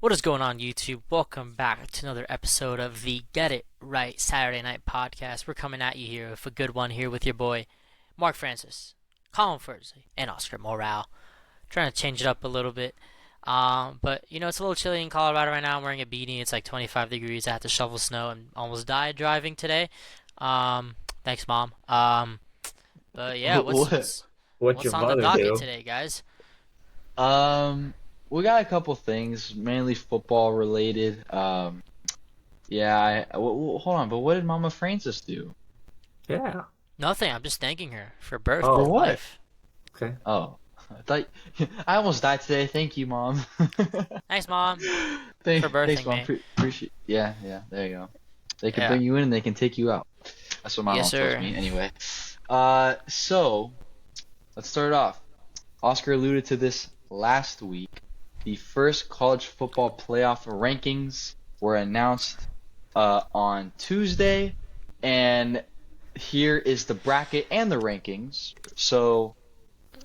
What is going on, YouTube? Welcome back to another episode of the Get It Right Saturday Night Podcast. We're coming at you here with a good one here with your boy, Mark Francis, Colin Fursley, and Oscar Morale. Trying to change it up a little bit. But, it's a little chilly in Colorado right now. I'm wearing a beanie. It's like 25 degrees. I had to shovel snow and almost died driving today. Thanks, Mom. But yeah, what's What your on the mother docket do? today, guys? We got a couple things, mainly football related. Hold on, but what did Mama Francis do? Yeah. Nothing. I'm just thanking her for birth Oh, and what? life. Okay. Oh, I thought I almost died today. Thank you, Mom. Thanks, Mom, Thanks, for birthing Mom. me. Appreciate. Yeah, there you go. They can Yeah. bring you in and they can take you out. That's what my Yes, mom tells sir. me anyway. So let's start it off. Oscar alluded to this last week. The first college football playoff rankings were announced on Tuesday, and here is the bracket and the rankings. So,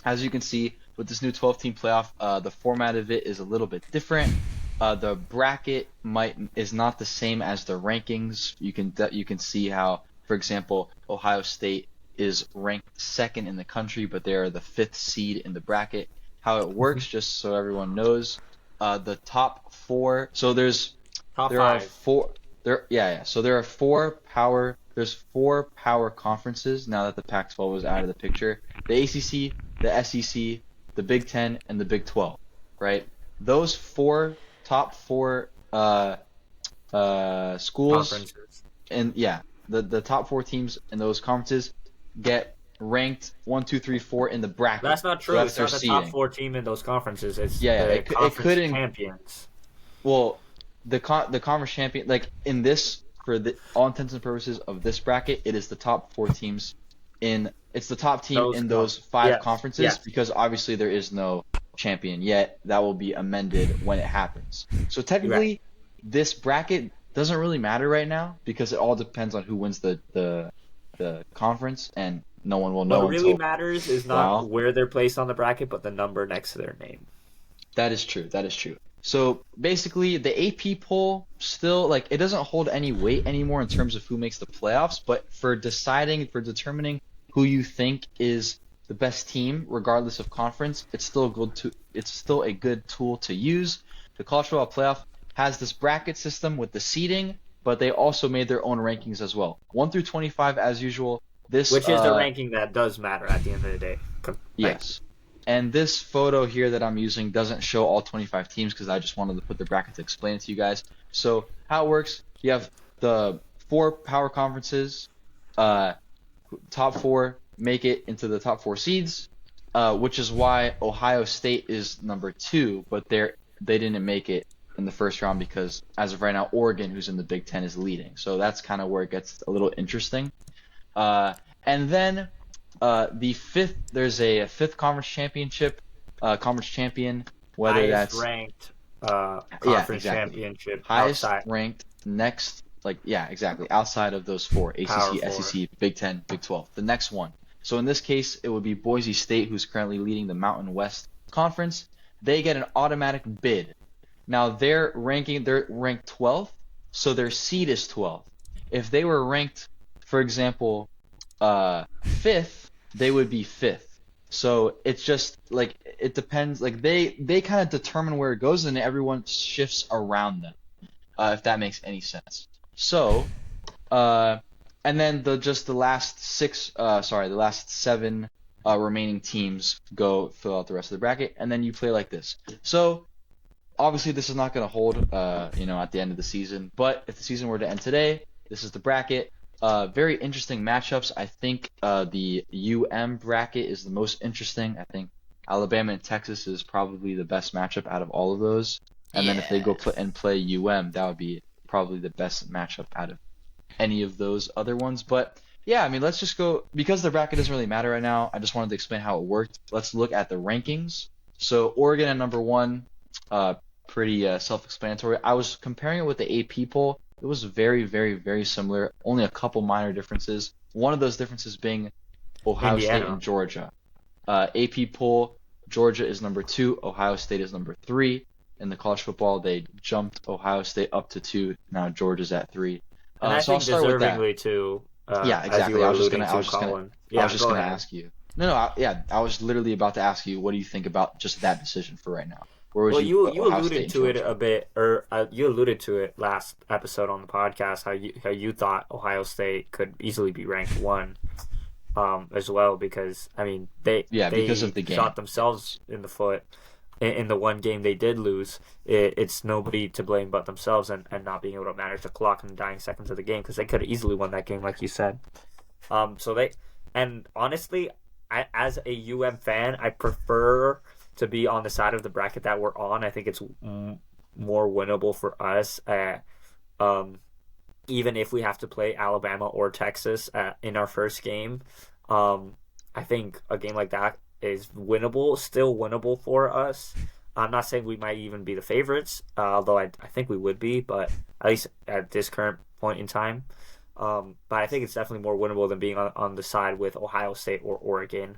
as you can see, with this new 12-team playoff, the format of it is a little bit different. The bracket is not the same as the rankings. You can see how, for example, Ohio State is ranked second in the country, but they are the fifth seed in the bracket. How it works, just so everyone knows, the top four. So Top there are five. four. So there are four power. There's four power conferences now that the Pac-12 was out of the picture. The ACC, the SEC, the Big Ten, and the Big 12. Right? Those top four schools, Conferences. and the top four teams in those conferences get ranked 1, 2, 3, 4 in the bracket. That's not So true. that's It's their not the seeding. top four team in those conferences. It's Yeah, the it conference couldn't. champions. Well, the conference champion, like in this, for the all intents and purposes of this bracket, it is the top four teams it's the top team Those in con- those five Yes. conferences Yes. because obviously there is no champion yet. That will be amended when it happens. So technically, this bracket doesn't really matter right now because it all depends on who wins the conference, and no one will know What really until. matters is Wow. not where they're placed on the bracket, but the number next to their name. That is true. That is true. So basically, the AP poll still, like, it doesn't hold any weight anymore in terms of who makes the playoffs, but for determining who you think is the best team, regardless of conference, it's still a good tool to use. The college football playoff has this bracket system with the seeding, but they also made their own rankings as well. 1 through 25 as usual. Which is the ranking that does matter at the end of the day. Yes. And this photo here that I'm using doesn't show all 25 teams because I just wanted to put the bracket to explain it to you guys. So how it works, you have the four power conferences, top four make it into the top four seeds, which is why Ohio State is number 2, but they didn't make it in the first round because as of right now, Oregon, who's in the Big Ten, is leading. So that's kind of where it gets a little interesting. And then there's a fifth conference championship, conference champion, whether Highest that's ranked conference exactly. championship highest outside ranked next, exactly, outside of those four, Power ACC, four. SEC, Big Ten, Big 12, the next one. So in this case, it would be Boise State, who's currently leading the Mountain West Conference. They get an automatic bid. Now they're ranked 12th, so their seed is 12th. If they were ranked, for example, 5th, they would be 5th. So it's just like it depends. Like they kind of determine where it goes, and everyone shifts around them. If that makes any sense. So, and then the last 7 remaining teams go fill out the rest of the bracket, and then you play like this. So obviously this is not going to hold, at the end of the season. But if the season were to end today, this is the bracket. Very interesting matchups. I think the bracket is the most interesting. I think Alabama and Texas is probably the best matchup out of all of those. And then if they go play that would be probably the best matchup out of any of those other ones. But yeah, I mean, let's just go because the bracket doesn't really matter right now. I just wanted to explain how it worked. Let's look at the rankings. So Oregon at number 1, pretty self-explanatory. I was comparing it with the AP poll. It was very, very, very similar. Only a couple minor differences. One of those differences being Ohio State Indiana. and Georgia. AP poll, Georgia is number 2, Ohio State is number 3, in the college football. They jumped Ohio State up to 2. Now Georgia's at 3. And I So I'll think start with that. deservingly too. Yeah, As you exactly. were I was just alluding gonna, to, Colin. Yeah, I was just go gonna ahead. ask you. I was literally about to ask you, what do you think about just that decision for right now? Where would Well, you put you Ohio alluded State to and it Georgia? a bit, or you alluded to it last episode on the podcast how you thought Ohio State could easily be ranked 1, as well, because I mean Because of the game. shot themselves in the foot in the one game they did lose. It's nobody to blame but themselves and not being able to manage the clock in the dying seconds of the game, because they could have easily won that game, like you said. And honestly, as a fan, I prefer to be on the side of the bracket that we're on. I think it's more winnable for us. Even if we have to play Alabama or Texas in our first game, I think a game like that is still winnable for us. I'm not saying we might even be the favorites, although I think we would be, but at least at this current point in time. But I think it's definitely more winnable than being on the side with Ohio State or Oregon.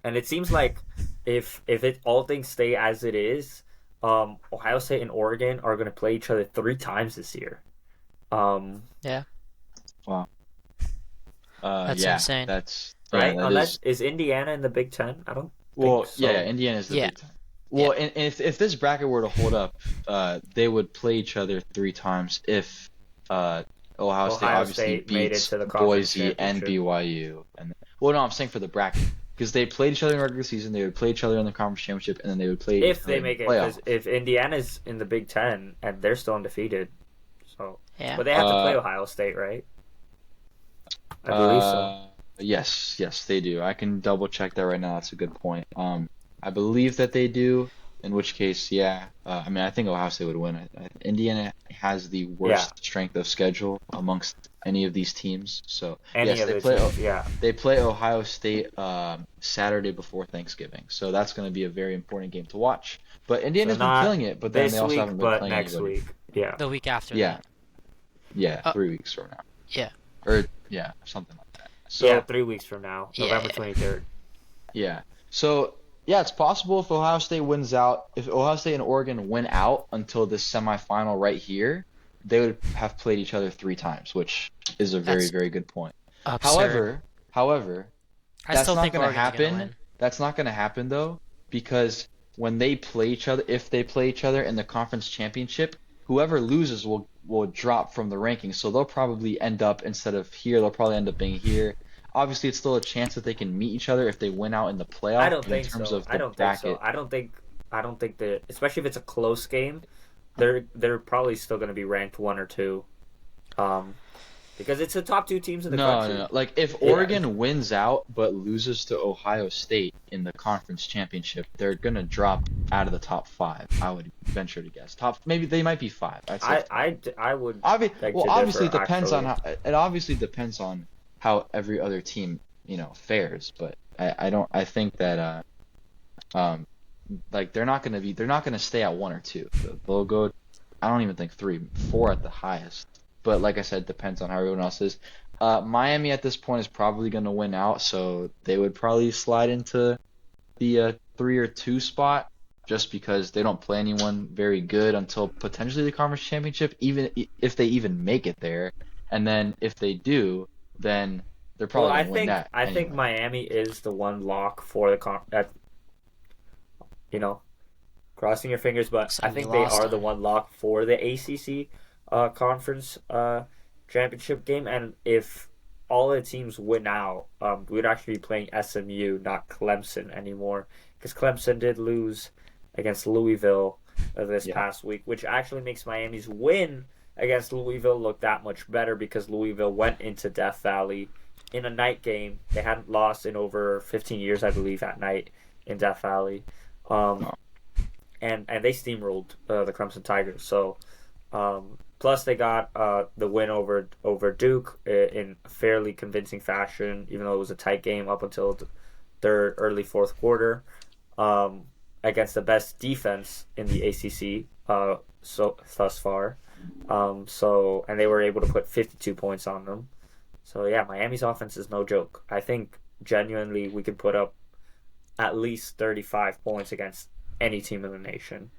And it seems like if all things stay as it is, Ohio State and Oregon are going to play each other 3 times this year. Yeah. Wow. That's insane. That's right. that Unless is Indiana in the Big Ten? I don't. Well, think so. yeah, Indiana's the Yeah. Big Ten. Well, and if this bracket were to hold up, they would play each other 3 times if Ohio State obviously State made it beats to the conference Boise and championship. BYU. Well, no, I'm saying for the bracket, because they played each other in the regular season, they would play each other in the conference championship, and then they would play If each they other make in it, the because playoff. if Indiana's in the Big Ten and they're still undefeated, so Yeah. but they have to play Ohio State, right? I believe so. Yes, they do. I can double check that right now. That's a good point. I believe that they do. In which case, yeah. I mean, I think Ohio State would win. Indiana has the worst strength of schedule amongst any of these teams. So yes, they play Ohio State Saturday before Thanksgiving. So that's going to be a very important game to watch. But Indiana's been killing it, but then they also haven't been playing next anybody. week. Yeah. The week after. Yeah. that. Yeah, 3 weeks from now. Yeah. Or yeah, something like that. So yeah, 3 weeks from now, Yeah. November 23rd. yeah. So yeah, it's possible if Ohio State wins out, if Ohio State and Oregon win out until this semifinal right here, they would have played each other 3 times, which is a very, That's very good point. Absurd. However, I that's still not think going to Oregon's gonna happen. win. That's not going to happen though, because when they play each other, if they play each other in the conference championship, whoever loses will drop from the rankings. So they'll probably end up, instead of here, they'll probably end up being here. Obviously, it's still a chance that they can meet each other if they win out in the playoff. I don't in think terms so. of the I don't bracket. think so. I don't think that, especially if it's a close game, they're probably still going to be ranked 1 or 2, because it's the top 2 teams in the country. No. Like if Oregon wins out but loses to Ohio State in the conference championship, they're gonna drop out of the top 5. I would venture to guess. Maybe they might be 5. I'd say I would. obviously it depends actually. on how. It obviously depends on how every other team fares. But I think that like they're not gonna stay at 1 or 2. They'll go. I don't even think 3, 4 at the highest. But like I said, depends on how everyone else is. Miami at this point is probably going to win out, so they would probably slide into the 3 or 2 spot, just because they don't play anyone very good until potentially the conference championship, even if they even make it there. And then if they do, then they're probably going to win that. I think Miami is the one lock for the crossing your fingers, but I think they are the one lock for the ACC conference championship game. And if all the teams win out, we would actually be playing SMU, not Clemson anymore, because Clemson did lose against Louisville this past week, which actually makes Miami's win against Louisville look that much better, because Louisville went into Death Valley in a night game. They hadn't lost in over 15 years, I believe, at night in Death Valley. And they steamrolled the Crimson Tigers. So plus they got the win over Duke in fairly convincing fashion, even though it was a tight game up until the third, early fourth quarter, against the best defense in the ACC thus far. And they were able to put 52 points on them. So yeah, Miami's offense is no joke. I think genuinely we could put up at least 35 points against any team in the nation.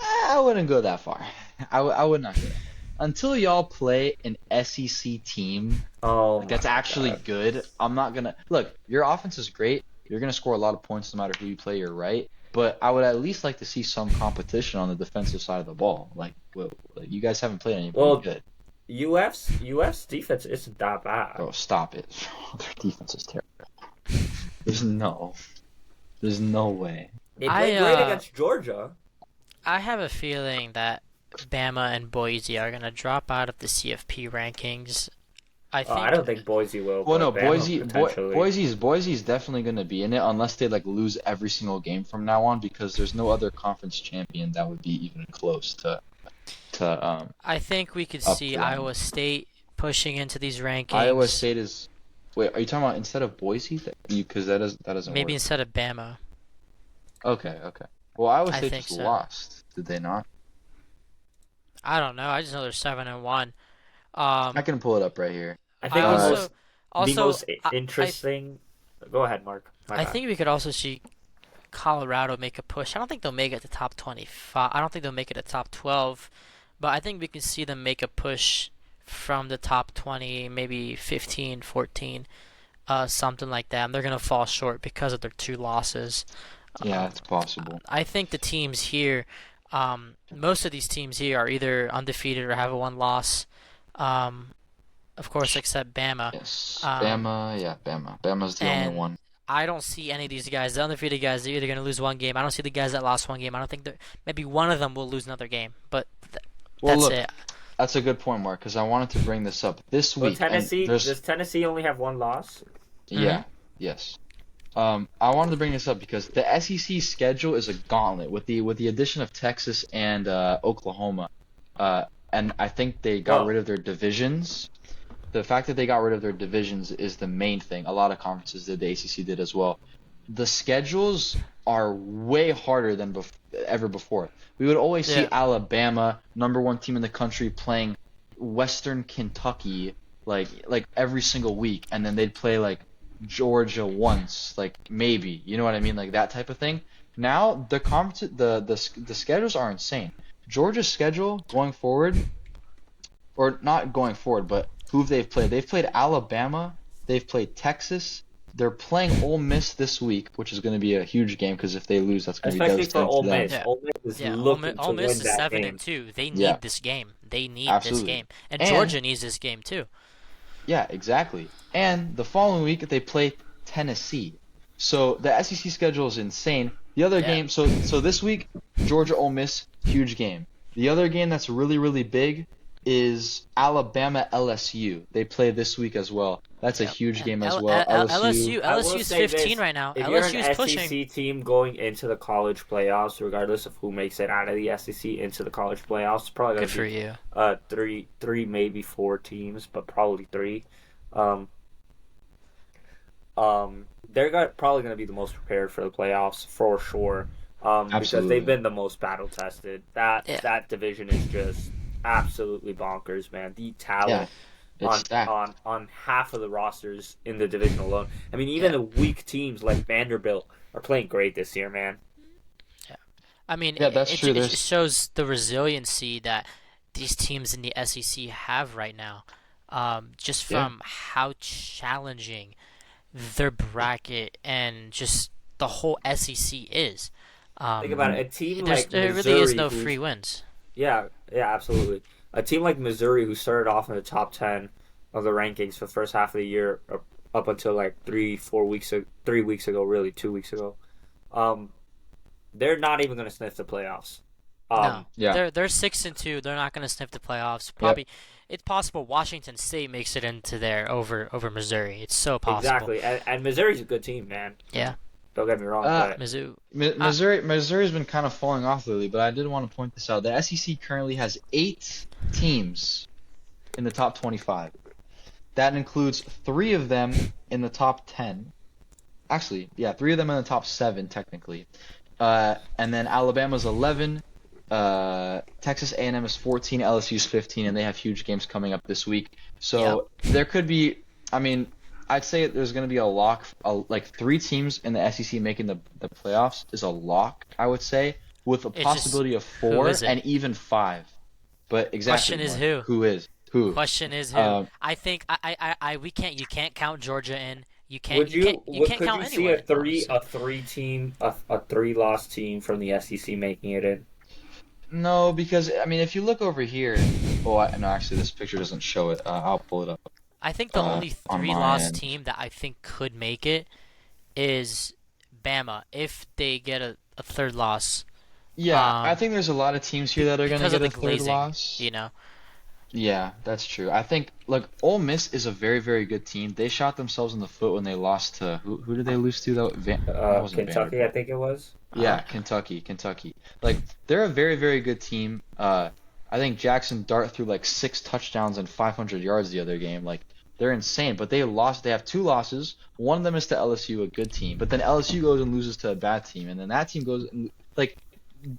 I wouldn't go that far. I would not go that. Until y'all play an SEC team that's actually good, I'm not gonna look. Your offense is great. You're gonna score a lot of points no matter who you play. You're right, but I would at least like to see some competition on the defensive side of the ball. Like you guys haven't played anybody good. UF's defense isn't that bad. Oh, stop it! Their defense is terrible. There's no way. They played great against Georgia. I have a feeling that Bama and Boise are gonna drop out of the CFP rankings. I don't think Boise will. Well, no, Boise's definitely gonna be in it unless they like lose every single game from now on, because there's no other conference champion that would be even close to. I think we could see Iowa State pushing into these rankings. Iowa State is. Wait, are you talking about instead of Boise? Because that doesn't maybe work. Instead of Bama. Okay. Well, Iowa State just lost. Did they not? I don't know. I just know they're 7-1. I can pull it up right here. I think the most interesting. Go ahead, Mark. I think we could also see Colorado make a push. I don't think they'll make it to top 25. I don't think they'll make it to top 12, but I think we can see them make a push from the top 20, maybe 15, 14, something like that. And they're gonna fall short because of their 2 losses. Yeah, it's possible. I think the teams here, most of these teams here are either undefeated or have a 1 loss. Of course, except Bama. Yes, Bama. Bama's the only one. I don't see any of these guys. The undefeated guys, they're either going to lose 1 game. I don't see the guys that lost 1 game. I don't think maybe one of them will lose another game. But that's it. That's a good point, Mark, because I wanted to bring this up this week. Does Tennessee only have 1 loss? Yeah. Mm-hmm. Yes. I wanted to bring this up because the SEC schedule is a gauntlet with the addition of Texas and Oklahoma, and I think they got rid of their divisions. The fact that they got rid of their divisions is the main thing. A lot of conferences did. The ACC did as well. The schedules are way harder than ever before. We would always see Alabama, #1 team in the country, playing Western Kentucky like every single week, and then they'd play like Georgia once, like maybe, you know what I mean, like that type of thing. Now the schedules are insane. Georgia's schedule going forward, or not going forward, but who they've played. They've played Alabama. They've played Texas. They're playing Ole Miss this week, which is going to be a huge game because if they lose, that's going to be devastating. Especially for Ole Miss. Yeah. Ole Miss is looking Ole Miss to is win that 7-2. They need this game. They need this game, and Georgia needs this game too. Yeah, exactly. And the following week they play Tennessee. So the SEC schedule is insane. The other game, so this week, Georgia Ole Miss, huge game. The other game that's really, really big is Alabama LSU. They play this week as well. That's a huge game as well. LSU's 15 right now. If LSU's you're an pushing. SEC team going into the college playoffs, regardless of who makes it out of the SEC into the college playoffs, it's probably going to be three, maybe 4 teams, but probably 3. They're probably going to be the most prepared for the playoffs for sure. Because they've been the most battle tested. That division is just absolutely bonkers, man. The talent on half of the rosters in the division alone. I mean, even the weak teams like Vanderbilt are playing great this year, man. Yeah, I mean, that's true. It shows the resiliency that these teams in the SEC have right now. Just from how challenging their bracket and just the whole SEC is. Think about it. A team like there Missouri, really is no free wins. Yeah, absolutely. A team like Missouri, who started off in the top 10 of the rankings for the first half of the year, up until like 3 weeks ago, really 2 weeks ago, they're not even going to sniff the playoffs. No, they're 6-2. They're not going to sniff the playoffs. Probably, it's possible Washington State makes it into there over Missouri. It's so possible. Exactly, and Missouri's a good team, man. Yeah. Don't get me wrong. Missouri's been kind of falling off lately, but I did want to point this out. The SEC currently has 8 teams in the top 25. That includes 3 of them in the top 10. Actually, 3 of them in the top 7 technically. And then Alabama's 11, Texas A&M is 14, LSU's 15, and they have huge games coming up this week. So there could be, I mean, I'd say there's going to be a lock. Like 3 teams in the SEC making the playoffs is a lock. I would say with a It's just, possibility of who 4 is it? and even 5. But exactly, Question is Mark, who? who is who? Question is who? Um, I think we can't. You can't count Georgia in. You can't. Would you You can't could count you see anywhere. a Honestly. 3-loss team from the SEC making it in? no, because I mean, if you look over here, no, actually, this picture doesn't show it. I'll pull it up I think the only on my three-loss end. team that I think could make it is Bama if they get a third loss. Yeah, I think there's a lot of teams here that are going to Because of get the a third glazing, loss. you know. Yeah, that's true. I think like Ole Miss is a very, very good team. They shot themselves in the foot when they lost to who did they lose to though? That wasn't Kentucky, I Vanderbilt. think it was. Yeah, Uh, Kentucky. Like they're a very, very good team. I think Jackson Dart threw like 6 touchdowns and 500 yards the other game. Like they're insane, but they lost. They have 2 losses. One of them is to LSU, a good team, but then LSU goes and loses to a bad team, and then that team goes and like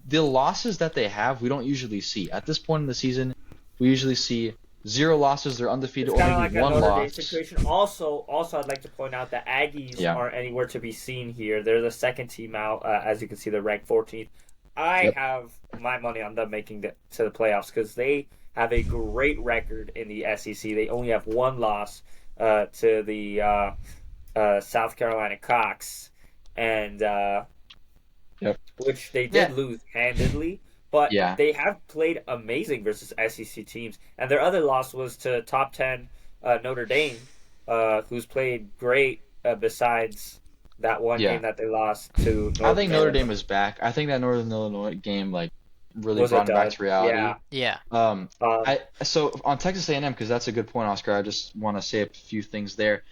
the losses that they have, we don't usually see. At this point in the season, we usually see 0 losses. They're undefeated, It's kind of only like a one Notre Dame loss. situation. Also, I'd like to point out that Aggies Yeah. aren't anywhere to be seen here. They're the second team out. As you can see, they're ranked 14th. I Yep. have my money on them making it to the playoffs because they have a great record in the SEC. They only have one loss to the South Carolina Cox, and Yep. which they Yeah. did lose handedly. But Yeah. they have played amazing versus SEC teams. And their other loss was to top 10 Notre Dame, who's played great besides that one Yeah. game that they lost to I North think Notre Carolina. Dame is back. I think that Northern Illinois game like really Was brought it them back to reality. Yeah. yeah. Um, So on Texas A&M, because that's a good point, Oscar. I just want to say a few things there.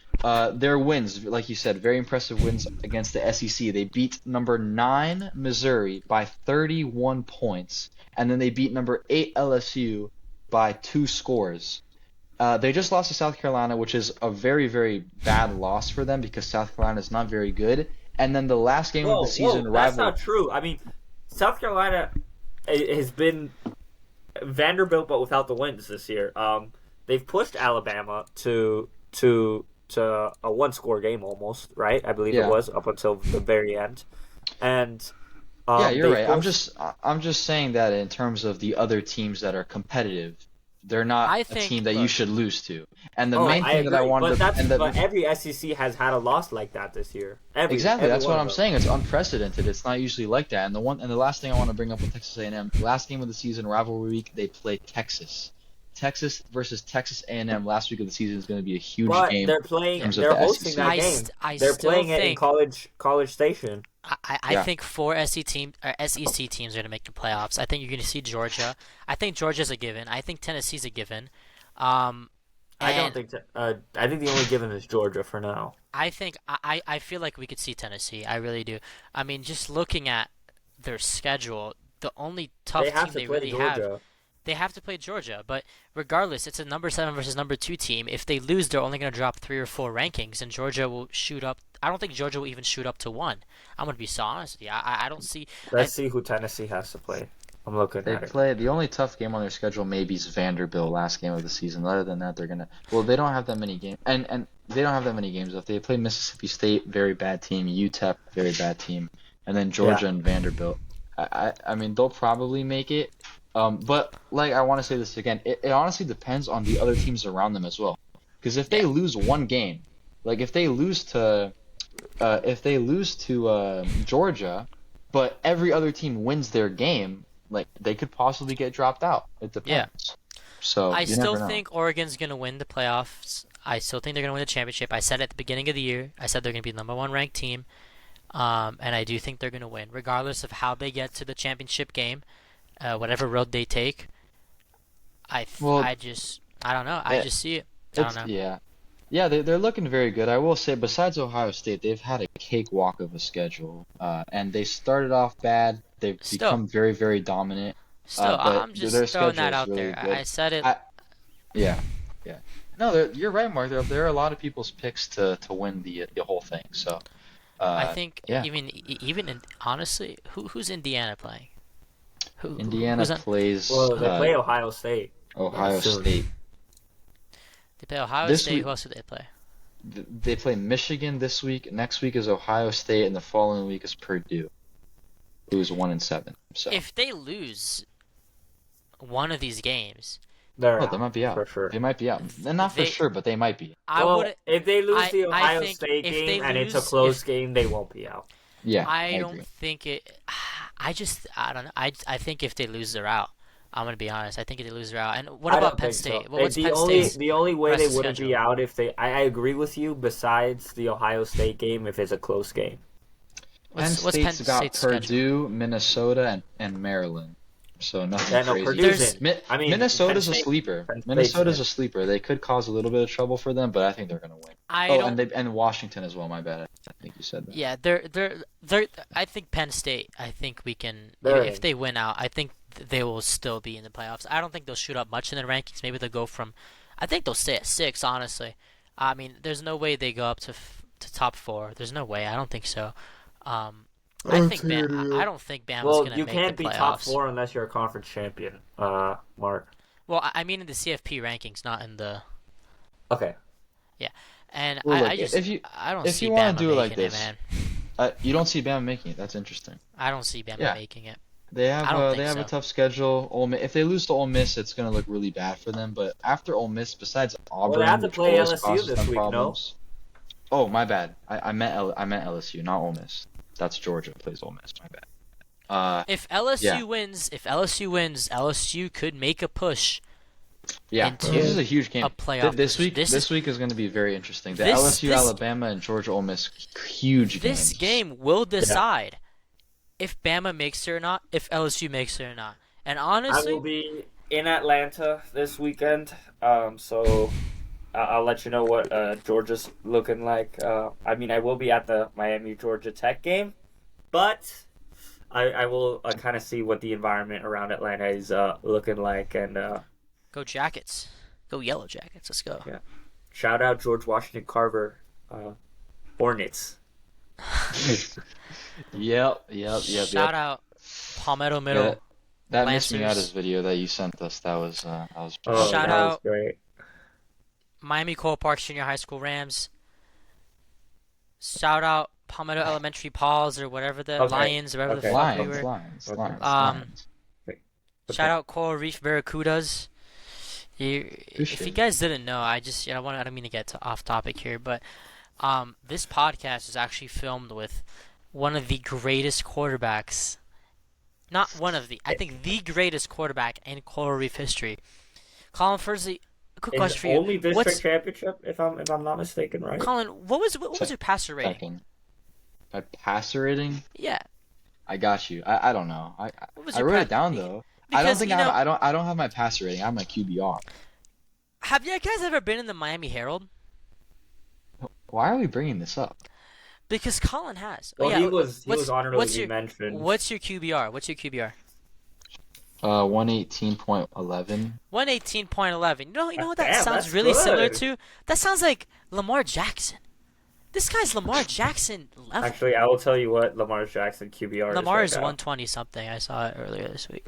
Their wins, like you said, very impressive wins against the SEC. They beat number 9 Missouri by 31 points, and then they beat number 8 LSU by 2 scores. They just lost to South Carolina, which is a very, very bad loss for them because South Carolina is not very good. And then the last game of the season that's rival. not true. I mean, South Carolina has been Vanderbilt, but without the wins this year. They've pushed Alabama to a one-score game almost, right? I believe Yeah. it was up until the very end, and Yeah, you're they right. pushed- I'm just saying that in terms of the other teams that are competitive, they're not I a think- team that you look. should lose to. And the Oh, main I thing that I agree, wanted but to but every SEC has had a loss like that this year. exactly, every that's one what of I'm them. saying. It's unprecedented. It's not usually like that. And the last thing I want to bring up with Texas A&M, last game of the season, rivalry week, they play Texas. Texas versus Texas A&M last week of the season is going to be a huge But game. they're playing. terms of They're the hosting SEC. that I game. st- I They're still playing it in think- College Station. I Yeah. think 4 SEC teams are going to make the playoffs. I think you're going to see Georgia. I think Georgia's a given. I think Tennessee's a given. I don't And think. I think the only given is Georgia for now. I think I feel like we could see Tennessee. I really do. I mean, just looking at their schedule, the only tough They have team to they play really Georgia. have, they have to play Georgia. But regardless, it's a number 7 versus number 2 team. If they lose, they're only going to drop 3 or 4 rankings, and Georgia will shoot up. I don't think Georgia will even shoot up to 1. I'm going to be so honest with you. I don't see. Let's see who Tennessee has to play. I'm looking They at it. play the only tough game on their schedule maybe is Vanderbilt last game of the season. Other than that, they're gonna they don't have that many games and they don't have that many games. If they play Mississippi State, very bad team, UTEP, very bad team, and then Georgia and Vanderbilt. I mean they'll probably make it. But like I want to say this again, it honestly depends on the other teams around them as well. Because if they lose one game, like if they lose to Georgia, but every other team wins their game, like they could possibly get dropped out. It depends. So I you still never know. think Oregon's going to win the playoffs. I still think they're going to win the championship. I said at the beginning of the year, I said they're going to be the number 1 ranked team. And I do think they're going to win, regardless of how they get to the championship game, whatever road they take. I don't know. I just see it. I don't know. Yeah, they're looking very good. I will say, besides Ohio State, they've had a cakewalk of a schedule, and they started off bad. They've become very, very dominant. Still, but I'm just their throwing schedule that is out really there. good. I said it. Yeah. No, you're right, Mark. There are a lot of people's picks to win the whole thing. So I think yeah. even in, honestly, who's Indiana playing? Indiana plays Well, they play Ohio State. Ohio soon. State. They play Ohio This State. week- Who else do they play? They play Michigan this week. Next week is Ohio State, and the following week is Purdue, who's 1-7. So If they lose one of these games, They might be out. for sure. They might be out. They're not for sure, but they might be. If they lose the Ohio think State if game they and it's a lose- close game, they won't be out. Yeah, I agree. don't think it. I don't know. I think if they lose, they're out. I'm gonna be honest. I think if they lose, they're out. And what I about don't Penn think State? so. Well, what's the Penn only State's the only way rest they of wouldn't be schedule? out if they. I agree with you. Besides the Ohio State game, if it's a close game. Penn State's got Purdue, Minnesota, and Maryland. So nothing Yeah, no, crazy. Purdue's in. I mean, Minnesota's Penn a State- sleeper. Penn State's Minnesota's in. a sleeper. They could cause a little bit of trouble for them, but I think they're gonna win. And Washington as well. My bad. I think you said that. Yeah, they're. I think Penn State. I think we can. If they win out, I think they will still be in the playoffs. I don't think they'll shoot up much in the rankings. Maybe they'll go from. I think they'll stay at 6. Honestly, I mean, there's no way they go up to top 4. There's no way. I don't think so. I don't think Bama's Well, gonna you make can't the be playoffs. top 4 unless you're a conference champion, Mark. Well, I mean in the CFP rankings, not in the. Okay. Yeah, and Well, I just if you don't see wanna Bama do it like making it, this, man. you don't see Bama making it. That's interesting. I don't see Bama making it. They I have don't think a so. tough schedule. If they lose to Ole Miss, it's gonna look really bad for them. But after Ole Miss, besides Auburn, they have to which play always LSU causes this them week, problems. Oh, my bad. I meant LSU, not Ole Miss. That's Georgia plays Ole Miss. My bad. If LSU wins, LSU could make a push. Into this is a huge game. a playoff This week, push. this week is going to be very interesting. The This- LSU, this- Alabama, and Georgia, Ole Miss, huge games. This game will decide if Bama makes it or not, if LSU makes it or not. And I honestly, will be in Atlanta this weekend, so I'll let you know what Georgia's looking like. I mean, I will be at the Miami Georgia Tech game, but I will kind of see what the environment around Atlanta is looking like. And go Jackets, go Yellow Jackets. Let's go. Yeah. Shout out George Washington Carver, Hornets. Yep. Shout out Palmetto Middle. Yeah, that missed me out Lancers. his video that you sent us. That was Oh, Shout that out. was great. Miami Cole Park Senior High School Rams. Shout out Palmetto Elementary Paws or whatever the Lions or whatever the fuck we were. Lions. Okay. Shout out Coral Reef Barracudas. If you guys didn't know, I don't mean to get off topic here, but this podcast is actually filmed with one of the greatest quarterbacks. Not one of the, I think the greatest quarterback in Coral Reef history. Colin, firstly, a quick question for you. Only district championship, if I'm not mistaken, right? Colin, what was your passer rating? Second. My passer rating? Yeah. I got you. I don't know. I your wrote it down though. I don't Because, think I don't have my passer rating. I have my QBR. Have you guys ever been in the Miami Herald? Why are we bringing this up? Because Colin has. Well, yeah, he was honorably what's your, mentioned. What's your QBR? 118.11. 118.11. You know what that Damn, sounds that's really similar good. to? That sounds like Lamar Jackson. This guy's Lamar Jackson level. Actually, I will tell you what Lamar Jackson QBR Lamar is is right now. 120 something. I saw it earlier this week.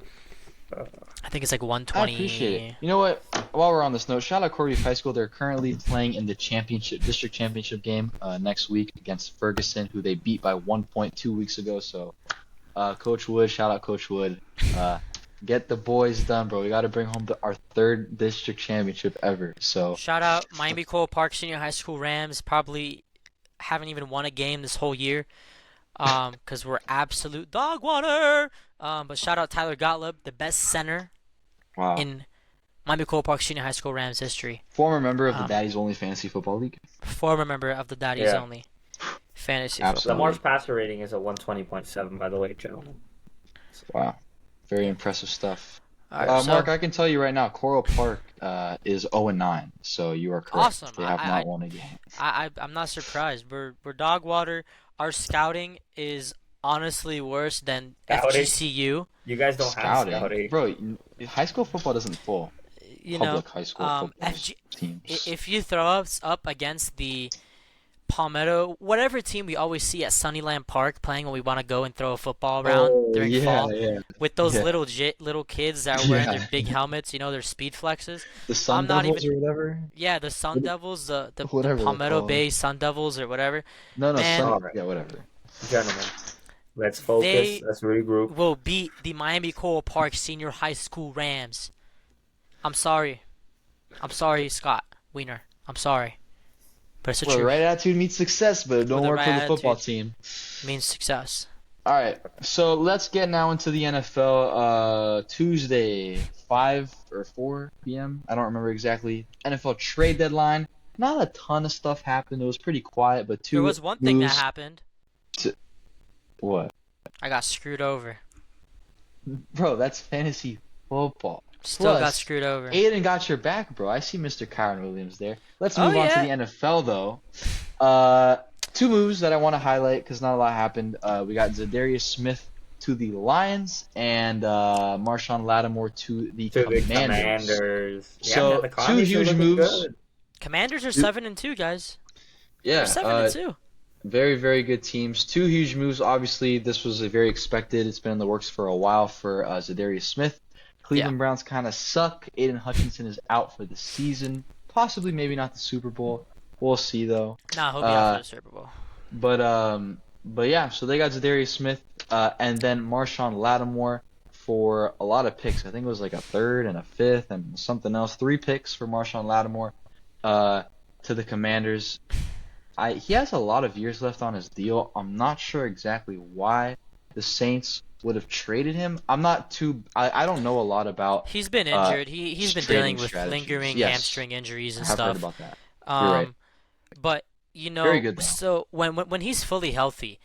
I think it's like I 120. appreciate it. You know what? While we're on this note, shout out Coral Reef High School. They're currently playing in the district championship game next week against Ferguson, who they beat by 1 point 2 weeks ago. So, Coach Wood, shout out Coach Wood. Get the boys done, bro. We got to bring home our 3rd district championship ever. So Shout out Miami Cole Park Senior High School Rams. Probably haven't even won a game this whole year. Because we're absolute dog water. But shout out Tyler Gottlieb, the best center in Miami Cole Park Senior High School Rams history. former member of the Daddy's Only Fantasy Football League. Former member of the Daddy's Only Fantasy Absolutely. Football. Lamar's passer rating is a 120.7, by the way, gentlemen. Wow. Very impressive stuff. All right, so, Mark, I can tell you right now, Coral Park is 0-9, so you are correct. Awesome. They have not won a game. I'm not surprised. We're dog water. Our scouting is honestly worse than Scouting? FGCU. You guys don't have scouting. Bro, high school football doesn't pull. You know, Public high school football teams. if you throw us up against the Palmetto, whatever team we always see at Sunnyland Park playing when we want to go and throw a football around during fall, with those little kids that are wearing their big helmets, their speed flexes. The Sun I'm not Devils even, or whatever. yeah, the Sun Devils, the Whatever they're Palmetto called. Bay Sun Devils or whatever. No, Man, yeah, whatever. Gentlemen, let's focus. Let's regroup. will beat the Miami Coral Park Senior High School Rams. I'm sorry, Scott Wiener. I'm sorry. But it's the truth. Right attitude means success, but it don't work for the football team. Means success. All right, so let's get now into the NFL. Tuesday, 5 or 4 p.m. I don't remember exactly. NFL trade deadline. Not a ton of stuff happened. It was pretty quiet, but There was one thing that happened. What? I got screwed over. Bro, that's fantasy football. Still got screwed over. Aiden got your back, bro. I see Mr. Kyron Williams there. Let's move on to the NFL, though. 2 moves that I want to highlight because not a lot happened. We got Zadarius Smith to the Lions and Marshawn Lattimore to the Commanders. So, yeah, 2 huge moves. Good. Commanders are 7-2, guys. Yeah, they're 7-2. Very, very good teams. 2 huge moves. Obviously, this was very expected. It's been in the works for a while for Zadarius Smith. Cleveland Browns kind of suck. Aiden Hutchinson is out for the season. Possibly, maybe not the Super Bowl. We'll see, though. Nah, he'll be out for the Super Bowl. But yeah, so they got Zadarius Smith and then Marshawn Lattimore for a lot of picks. I think it was like a 3rd and a 5th and something else. 3 picks for Marshawn Lattimore to the Commanders. He has a lot of years left on his deal. I'm not sure exactly why the Saints would have traded him. I don't know a lot about. He's been injured. He's been dealing with lingering hamstring injuries and stuff. I've heard about that. You're right. But very good, so when he's fully healthy,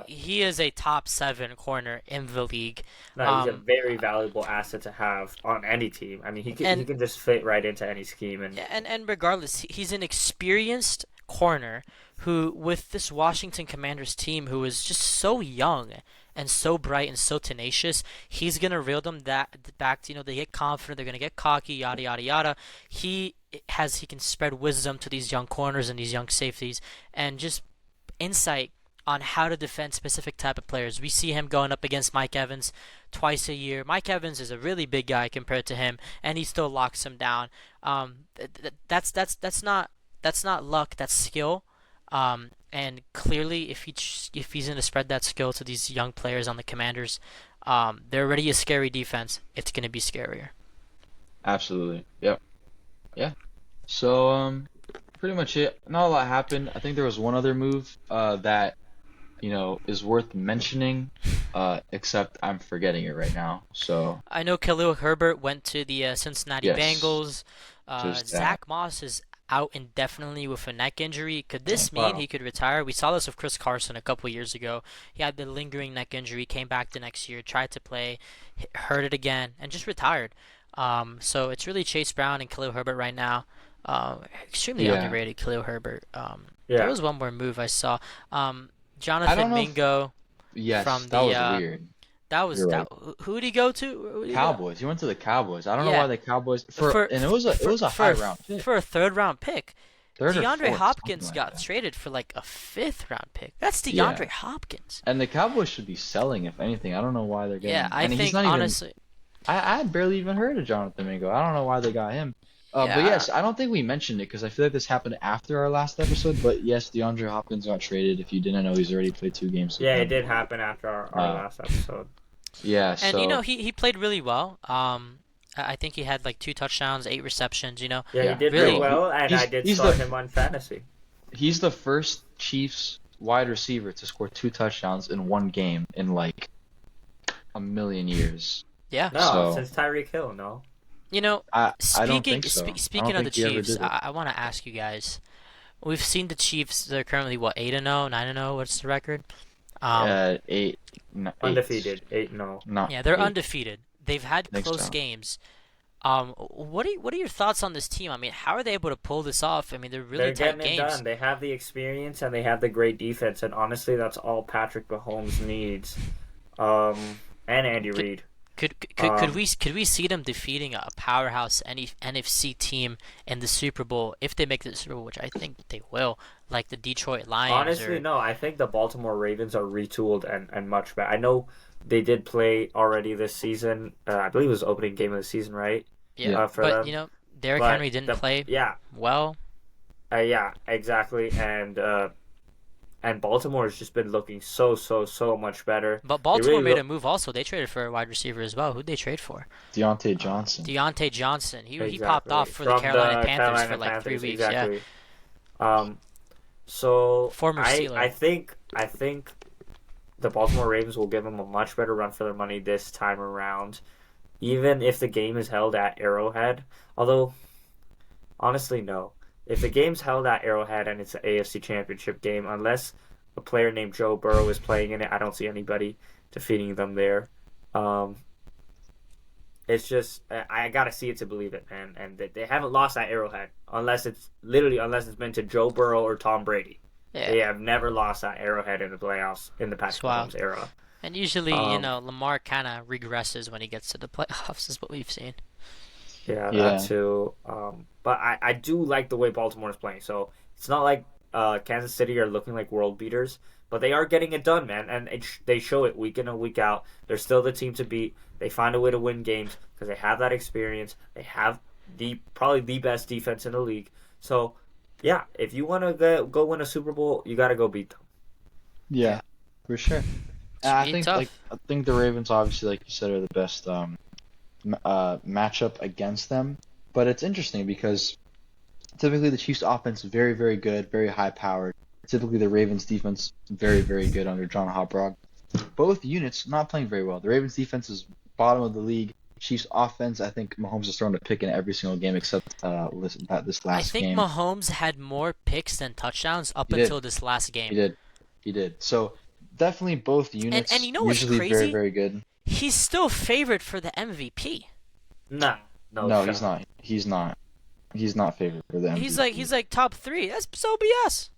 he is a top 7 corner in the league. No, he's a very valuable asset to have on any team. I mean, he can just fit right into any scheme and regardless, he's an experienced corner who, with this Washington Commanders team, who is just so young and so bright and so tenacious, he's gonna reel them back to, they get confident, they're gonna get cocky, yada yada yada. He can spread wisdom to these young corners and these young safeties, and just insight on how to defend specific type of players. We see him going up against Mike Evans twice a year. Mike Evans is a really big guy compared to him, and he still locks him down. That's not luck. That's skill. And clearly, if he's going to spread that skill to these young players on the Commanders, they're already a scary defense. It's going to be scarier. Absolutely. Yep. Yeah. So, pretty much it. Not a lot happened. I think there was one other move that, is worth mentioning, except I'm forgetting it right now. So I know Khalil Herbert went to the Cincinnati Bengals. Zach Moss is out indefinitely with a neck injury. Could this mean he could retire? We saw this with Chris Carson a couple years ago. He had the lingering neck injury, came back the next year, tried to play, hurt it again, and just retired. So it's really Chase Brown and Khalil Herbert right now. Extremely underrated Khalil Herbert. There was one more move I saw. Jonathan Mingo. From that was weird. Who did he go to? Cowboys. He went to the Cowboys. I don't know why the Cowboys and it was a high round pick. For a 3rd round pick. DeAndre 4th, Hopkins got traded for like a 5th round pick. That's DeAndre Hopkins. And the Cowboys should be selling, if anything. I don't know why they're getting. Yeah, I think honestly. I had barely even heard of Jonathan Mingo. I don't know why they got him. But yes, I don't think we mentioned it because I feel like this happened after our last episode. But yes, DeAndre Hopkins got traded. If you didn't know, he's already played 2 games. Yeah, it did happen after our last episode. Yeah, and he played really well. I think he had like 2 touchdowns, 8 receptions. Yeah, he did really well, and I did start him on fantasy. He's the first Chiefs wide receiver to score 2 touchdowns in 1 game in like a million years. Yeah, since Tyreek Hill, no. I don't think so. Speaking of the Chiefs, I want to ask you guys. We've seen the Chiefs. They're currently 8-0, 9-0. What's the record? 8. Undefeated. 8-0. Yeah, they're undefeated. They've had close games. What are your thoughts on this team? I mean, how are they able to pull this off? I mean, they're really tight games. They're getting it done. They have the experience and they have the great defense, and honestly, that's all Patrick Mahomes needs. And Andy Reid. Could we see them defeating a powerhouse NFC team in the Super Bowl if they make the Super Bowl, which I think they will, like the Detroit Lions? Honestly, no. I think the Baltimore Ravens are retooled and much better. I know they did play already this season. I believe it was the opening game of the season, right? Yeah, for but them. Derrick Henry didn't play. Yeah. Well. Yeah, exactly, and Baltimore has just been looking so much better. But Baltimore made a move also. They traded for a wide receiver as well. Who'd they trade for? Deontay Johnson. Deontay Johnson. He Exactly. popped off for the Carolina Panthers for like 3 weeks. Exactly. Yeah. So former Steeler. I think the Baltimore Ravens will give them a much better run for their money this time around, even if the game is held at Arrowhead. Although, honestly, no. If the game's held at Arrowhead and it's an AFC Championship game, unless a player named Joe Burrow is playing in it, I don't see anybody defeating them there. It's just I gotta see it to believe it, man. And they haven't lost at Arrowhead unless it's been to Joe Burrow or Tom Brady. Yeah. They have never lost at Arrowhead in the playoffs in the Patrick Mahomes era. And usually, Lamar kind of regresses when he gets to the playoffs, is what we've seen. Yeah, that too. But I do like the way Baltimore is playing. So it's not like Kansas City are looking like world beaters, but they are getting it done, man. And they show it week in and week out. They're still the team to beat. They find a way to win games because they have that experience. They have probably the best defense in the league. So, yeah, if you want to go win a Super Bowl, you got to go beat them. Yeah, for sure. I think the Ravens, obviously, like you said, are the best matchup against them. But it's interesting because typically the Chiefs' offense is very, very good, very high-powered. Typically the Ravens' defense very, very good under John Harbaugh. Both units not playing very well. The Ravens' defense is bottom of the league. Chiefs' offense, I think Mahomes has thrown a pick in every single game except this last game. I think Mahomes had more picks than touchdowns until this last game. He did. So definitely both units and you know what's usually crazy? Very, very good. He's still favored for the MVP. No, he's not. He's not. He's not favored for the MVP. He's like top 3. That's so BS.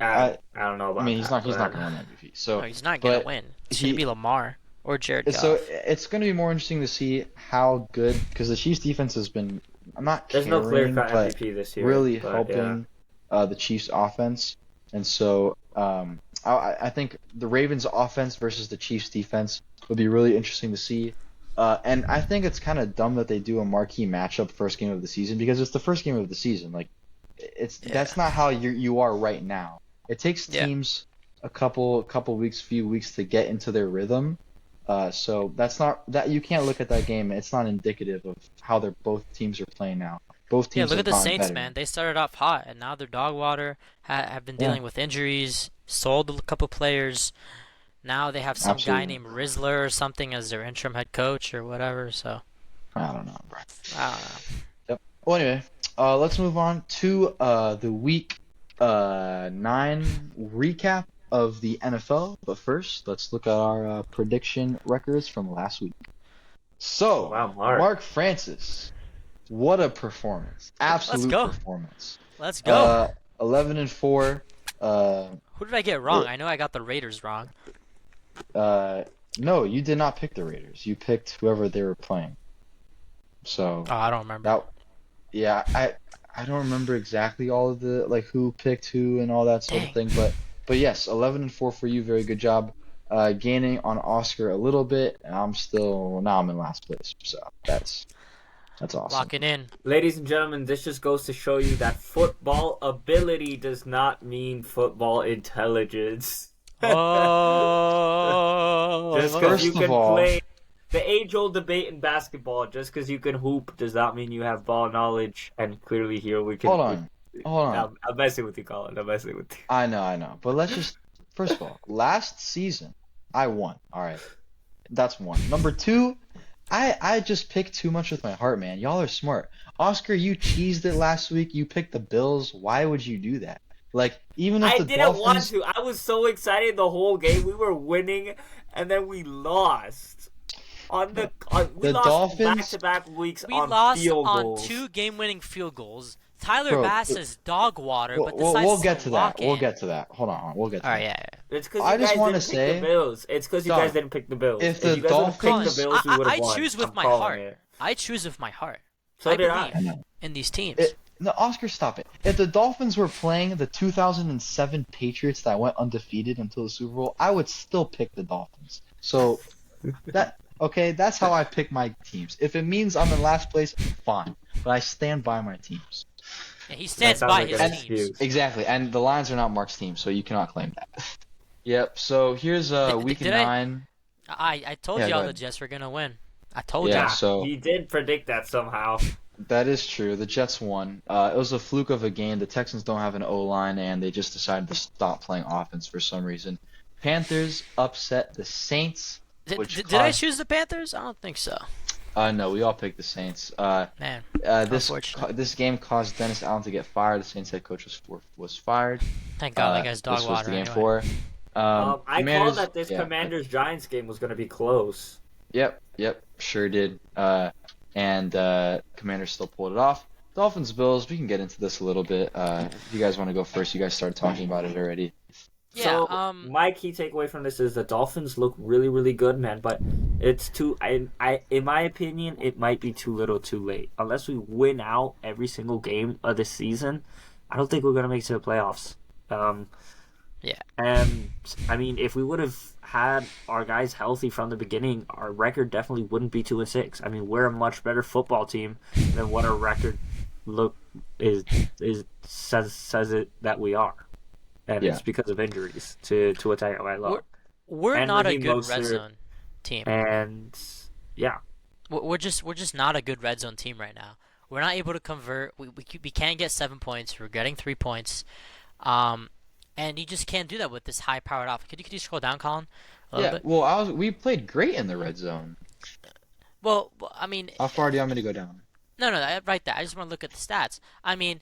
I don't know about. I mean, he's not going to win MVP. So no, he's not going to win. It's going to be Lamar or Jared Goff. So it's going to be more interesting to see how good, because the Chiefs' defense has been. There's no clear-cut MVP this year. Really helping the Chiefs' offense, and so I think the Ravens' offense versus the Chiefs' defense would be really interesting to see. And I think it's kind of dumb that they do a marquee matchup first game of the season because it's the first game of the season. Like, that's not how you are right now. It takes teams a few weeks to get into their rhythm. So that's not that you can't look at that game. It's not indicative of how both teams are playing now. Both teams. Look at the Saints, better. man. They started off hot, and now they're dog water. Have been dealing with injuries. Sold a couple players. Now they have some guy named Rizzler or something as their interim head coach or whatever. So I don't know, bro. I don't know. Yep. Well, anyway, let's move on to the Week 9 recap of the NFL. But first, let's look at our prediction records from last week. So, Mark Francis, what a performance! Absolute performance. Let's go. 11-4. Who did I get wrong? I know I got the Raiders wrong. No, you did not pick the Raiders. You picked whoever they were playing. So. Oh, I don't remember. I don't remember exactly all of the who picked who and all that sort of thing. But yes, 11-4 for you. Very good job. Gaining on Oscar a little bit. And I'm in last place. So that's awesome. Lock it in. Ladies and gentlemen, this just goes to show you that football ability does not mean football intelligence. Oh, just because you can play the age-old debate in basketball, just because you can hoop does not mean you have ball knowledge. And clearly here we can. Hold on. I'm messing with you, Colin. I'm messing with you. I know. But let's just first of all, last season I won. All right, that's one. Number 2. I just picked too much with my heart, man. Y'all are smart. Oscar, you cheesed it last week. You picked the Bills. Why would you do that? Even if I the didn't want Dolphins... to. I was so excited the whole game. We were winning, and then we lost. We lost Dolphins... back-to-back weeks we on lost field on goals. 2 game-winning field goals Tyler Bass is dog water, but decides we'll get to that. in. We'll get to that. Hold on. We'll get to All right, that. yeah. It's because you guys didn't pick the Bills. It's because you guys didn't pick the Bills. If you guys Dolphins, would have picked the Bills, we would have won. I choose with my heart. I choose with my heart. So did I. In these teams. No, Oscar, stop it. If the Dolphins were playing the 2007 Patriots that went undefeated until the Super Bowl, I would still pick the Dolphins. So that's how I pick my teams. If it means I'm in last place, fine. But I stand by my teams. Yeah, he stands by his teams. Exactly, and the Lions are not Mark's team, so you cannot claim that. Yep. So here's week 9. I told y'all the Jets were gonna win. I told y'all. Yeah, so he did predict that somehow. That is true. The Jets won. It was a fluke of a game. The Texans don't have an O-line, and they just decided to stop playing offense for some reason. Panthers upset the Saints. Did I choose the Panthers? I don't think so. No, we all picked the Saints. Man, this game caused Dennis Allen to get fired. The Saints head coach was fired. Thank God that guy's dog this water. Was the game anyway. 4. I called that this Commanders-Giants game was going to be close. Yep, sure did. And Commanders still pulled it off. Dolphins-Bills, we can get into this a little bit. If you guys want to go first, you guys started talking about it already. Yeah, so my key takeaway from this is the Dolphins look really, really good, man. But it's too. In my opinion, it might be too little, too late. Unless we win out every single game of this season, I don't think we're gonna make it to the playoffs. Yeah. And I mean, if we would have had our guys healthy from the beginning, our record definitely wouldn't be 2-6. I mean, we're a much better football team than what our record says it that we are. And it's because of injuries to a tight right low. We're not a good red zone team. And yeah, we're just not a good red zone team right now. We're not able to convert. We can't get 7 points. We're getting 3 points. And you just can't do that with this high-powered offense. Could you scroll down, Colin? A little bit? Well, we played great in the red zone. Well, I mean, how far do you want me to go down? No, right there. I just want to look at the stats. I mean,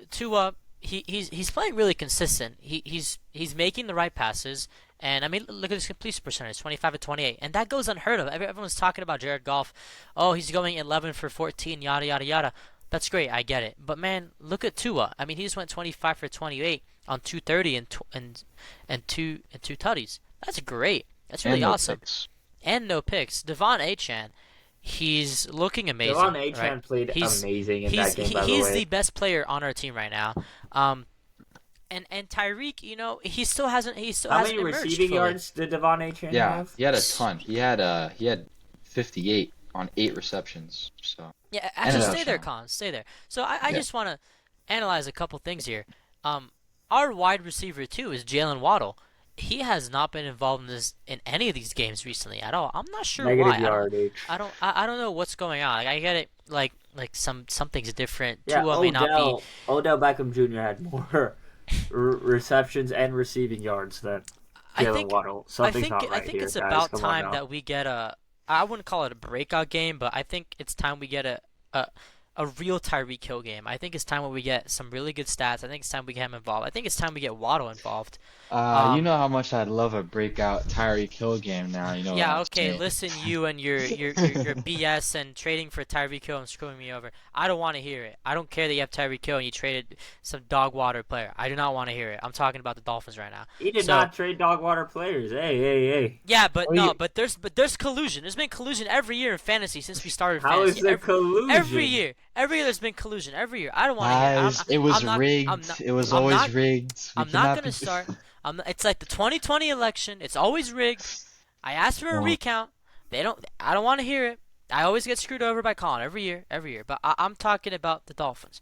Tua. He's playing really consistent. He's making the right passes, and I mean, look at his completion percentage, 25-28, and that goes unheard of. Everyone's talking about Jared Goff. Oh, he's going 11 for 14, yada yada yada. That's great, I get it. But man, look at Tua. I mean, he just went 25 for 28 on 230 and two tutties. That's great. That's really awesome. Picks. And no picks. Devon Achane. He's looking amazing. Devon Achane right? played amazing in that game, by the way. He's the best player on our team right now. And Tyreek, he still hasn't emerged. How many receiving yards did Devon Achane have? He had a ton. He had 58 on 8 receptions. So yeah, actually, stay there, Colin. Stay there. So I just want to analyze a couple things here. Our wide receiver too is Jalen Waddle. He has not been involved in any of these games recently at all. I'm not sure Negative why. Yardage. I don't know what's going on. I get it. Like something's different. Yeah, Tua may not be. Odell Beckham Jr. had more receptions and receiving yards than Jalen Waddle. Something's not right I think here, it's guys. about Come time that we get I wouldn't call it a breakout game, but I think it's time we get a real Tyreek Hill game. I think it's time when we get some really good stats. I think it's time we get him involved. I think it's time we get Waddle involved. You know how much I'd love a breakout Tyreek Hill game now. You know. Yeah. Okay. Listen, you and your BS and trading for Tyreek Hill and screwing me over. I don't want to hear it. I don't care that you have Tyreek Hill and you traded some dog water player. I do not want to hear it. I'm talking about the Dolphins right now. He did not trade dog water players. Hey. Yeah, but but there's collusion. There's been collusion every year in fantasy since we started fantasy. How is there collusion? Every year there's been collusion. Every year. I don't want to hear it. It was rigged. It was always rigged. I'm not going to start. It's like the 2020 election. It's always rigged. I asked for a recount. I don't want to hear it. I always get screwed over by Colin every year. But I'm talking about the Dolphins.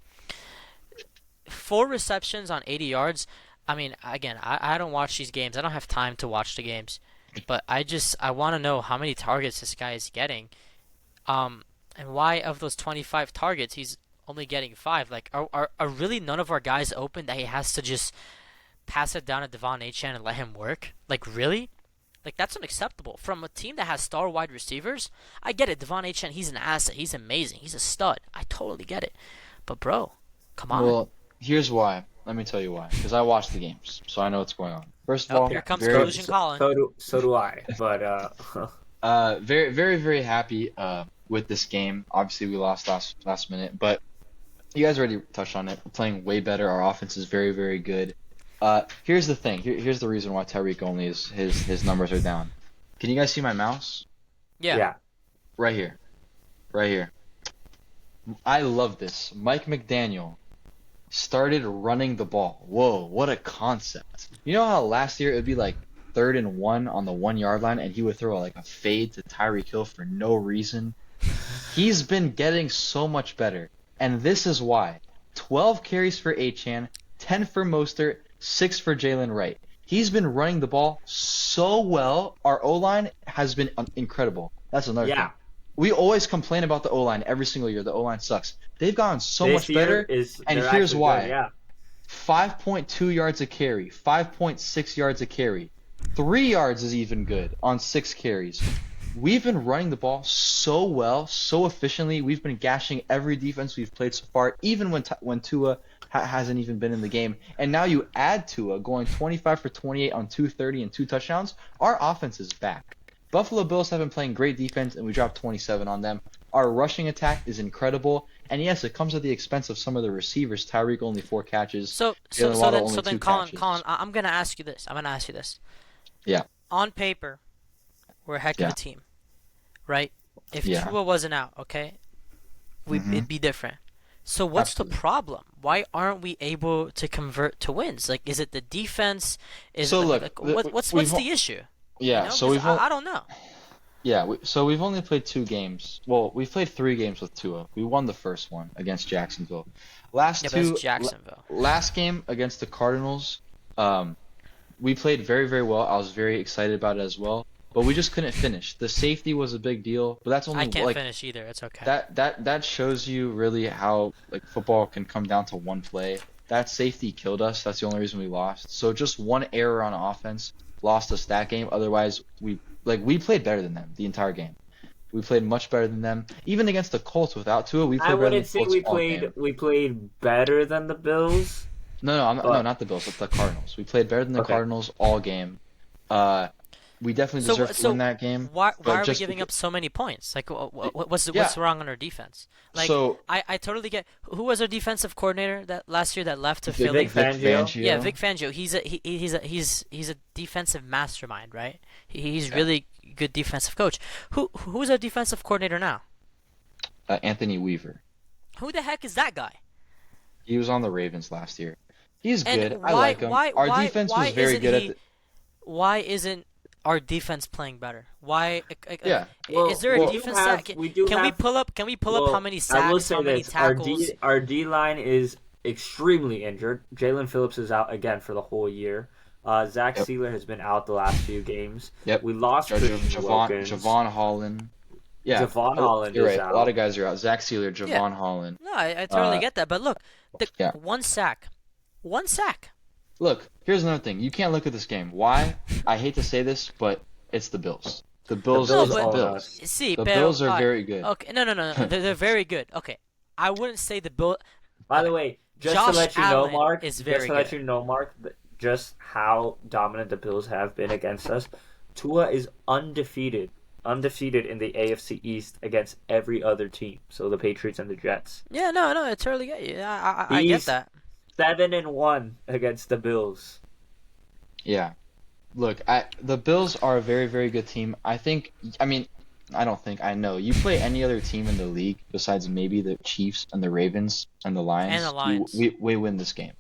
4 receptions on 80 yards. I mean, again, I don't watch these games. I don't have time to watch the games. But I want to know how many targets this guy is getting. And why of those 25 targets he's only getting 5. Like, are really none of our guys open that he has to just pass it down to Devon Achane and let him work? Like, really? Like, that's unacceptable. From a team that has star wide receivers, I get it. Devon Achane, he's an asset. He's amazing. He's a stud. I totally get it. But, bro, come on. Well, here's why. Let me tell you why. Because I watched the games, so I know what's going on. First of all, here comes collusion Colin. So do I. But very, very, very happy with this game. Obviously, we lost last minute, but You guys already touched on it. We're playing way better. Our offense is very, very good. Here's the thing. Here's the reason why Tyreek only is his numbers are down. Can you guys see my mouse? Yeah. Yeah. Right here. Right here. I love this. Mike McDaniel started running the ball. Whoa, what a concept. You know how last year it would be like 3rd and 1 on the 1 yard line and he would throw like a fade to Tyreek Hill for no reason? He's been getting so much better. And this is why. 12 carries for Achane, 10 for Mostert, 6 for Jalen Wright. He's been running the ball so well. Our O-line has been incredible. That's another thing. We always complain about the O-line every single year. The O-line sucks. They've gotten so much better, and here's why. Good, yeah. 5.2 yards a carry, 5.6 yards a carry. 3 yards is even good on 6 carries. We've been running the ball so well, so efficiently. We've been gashing every defense we've played so far, even when Tua hasn't even been in the game. And now you add Tua going 25 for 28 on 230 and 2 touchdowns. Our offense is back. Buffalo Bills have been playing great defense, and we dropped 27 on them. Our rushing attack is incredible, and yes, it comes at the expense of some of the receivers. Tyreek only 4 catches. So then, Colin, I'm gonna ask you this. Yeah. On paper, we're a heck of a team, right? If Tua wasn't out, okay, it'd be different. So what's the problem? Why aren't we able to convert to wins? Like, is it the defense? What's the issue? Yeah, you know? so I don't know. Yeah, so we've only played 2 games. Well, we've played 3 games with Tua. We won the first one against Jacksonville. Last game against the Cardinals, we played very, very well. I was very excited about it as well, but we just couldn't finish. The safety was a big deal, but that's only I can't finish either. It's okay. That shows you really how football can come down to one play. That safety killed us. That's the only reason we lost. So just one error on offense lost us that game. Otherwise, we played better than them the entire game. We played much better than them. Even against the Colts without Tua, we played better than the Colts. I wouldn't say we played better than the Bills. No, not the Bills, but the Cardinals. We played better than the Cardinals all game. We definitely deserved to win that game. Why are we giving up so many points? Like, what's wrong on our defense? Like, I totally get. Who was our defensive coordinator that last year that left to Philly? Vic Fangio. Yeah, Vic Fangio. He's a defensive mastermind, right? He's really good defensive coach. Who's our defensive coordinator now? Anthony Weaver. Who the heck is that guy? He was on the Ravens last year. He's good. I like him. Our defense was very good Why isn't our defense playing better? Why? Is there a defense Can we pull up how many sacks, how many tackles? Our D line is extremely injured. Jalen Phillips is out again for the whole year. Zach Sealer has been out the last few games. Yep. We lost Javon Holland. Yeah, Javon Holland you're is right. out. A lot of guys are out. Zach Sealer, Javon Holland. No, I totally get that. But look, one sack. Look, here's another thing. You can't look at this game. Why? I hate to say this, but it's the Bills. The Bills are the Bills. See, the Bills are very good. Okay, no. They're very good. Okay, I wouldn't say the Bills. By the way, just Josh to let you Allen know, Mark, just how dominant the Bills have been against us. Tua is undefeated in the AFC East against every other team. So the Patriots and the Jets. Yeah, no, I totally get you. I get that. 7-1 against the Bills. Yeah. Look, the Bills are a very, very good team. I know. You play any other team in the league besides maybe the Chiefs and the Ravens and the Lions. We win this game.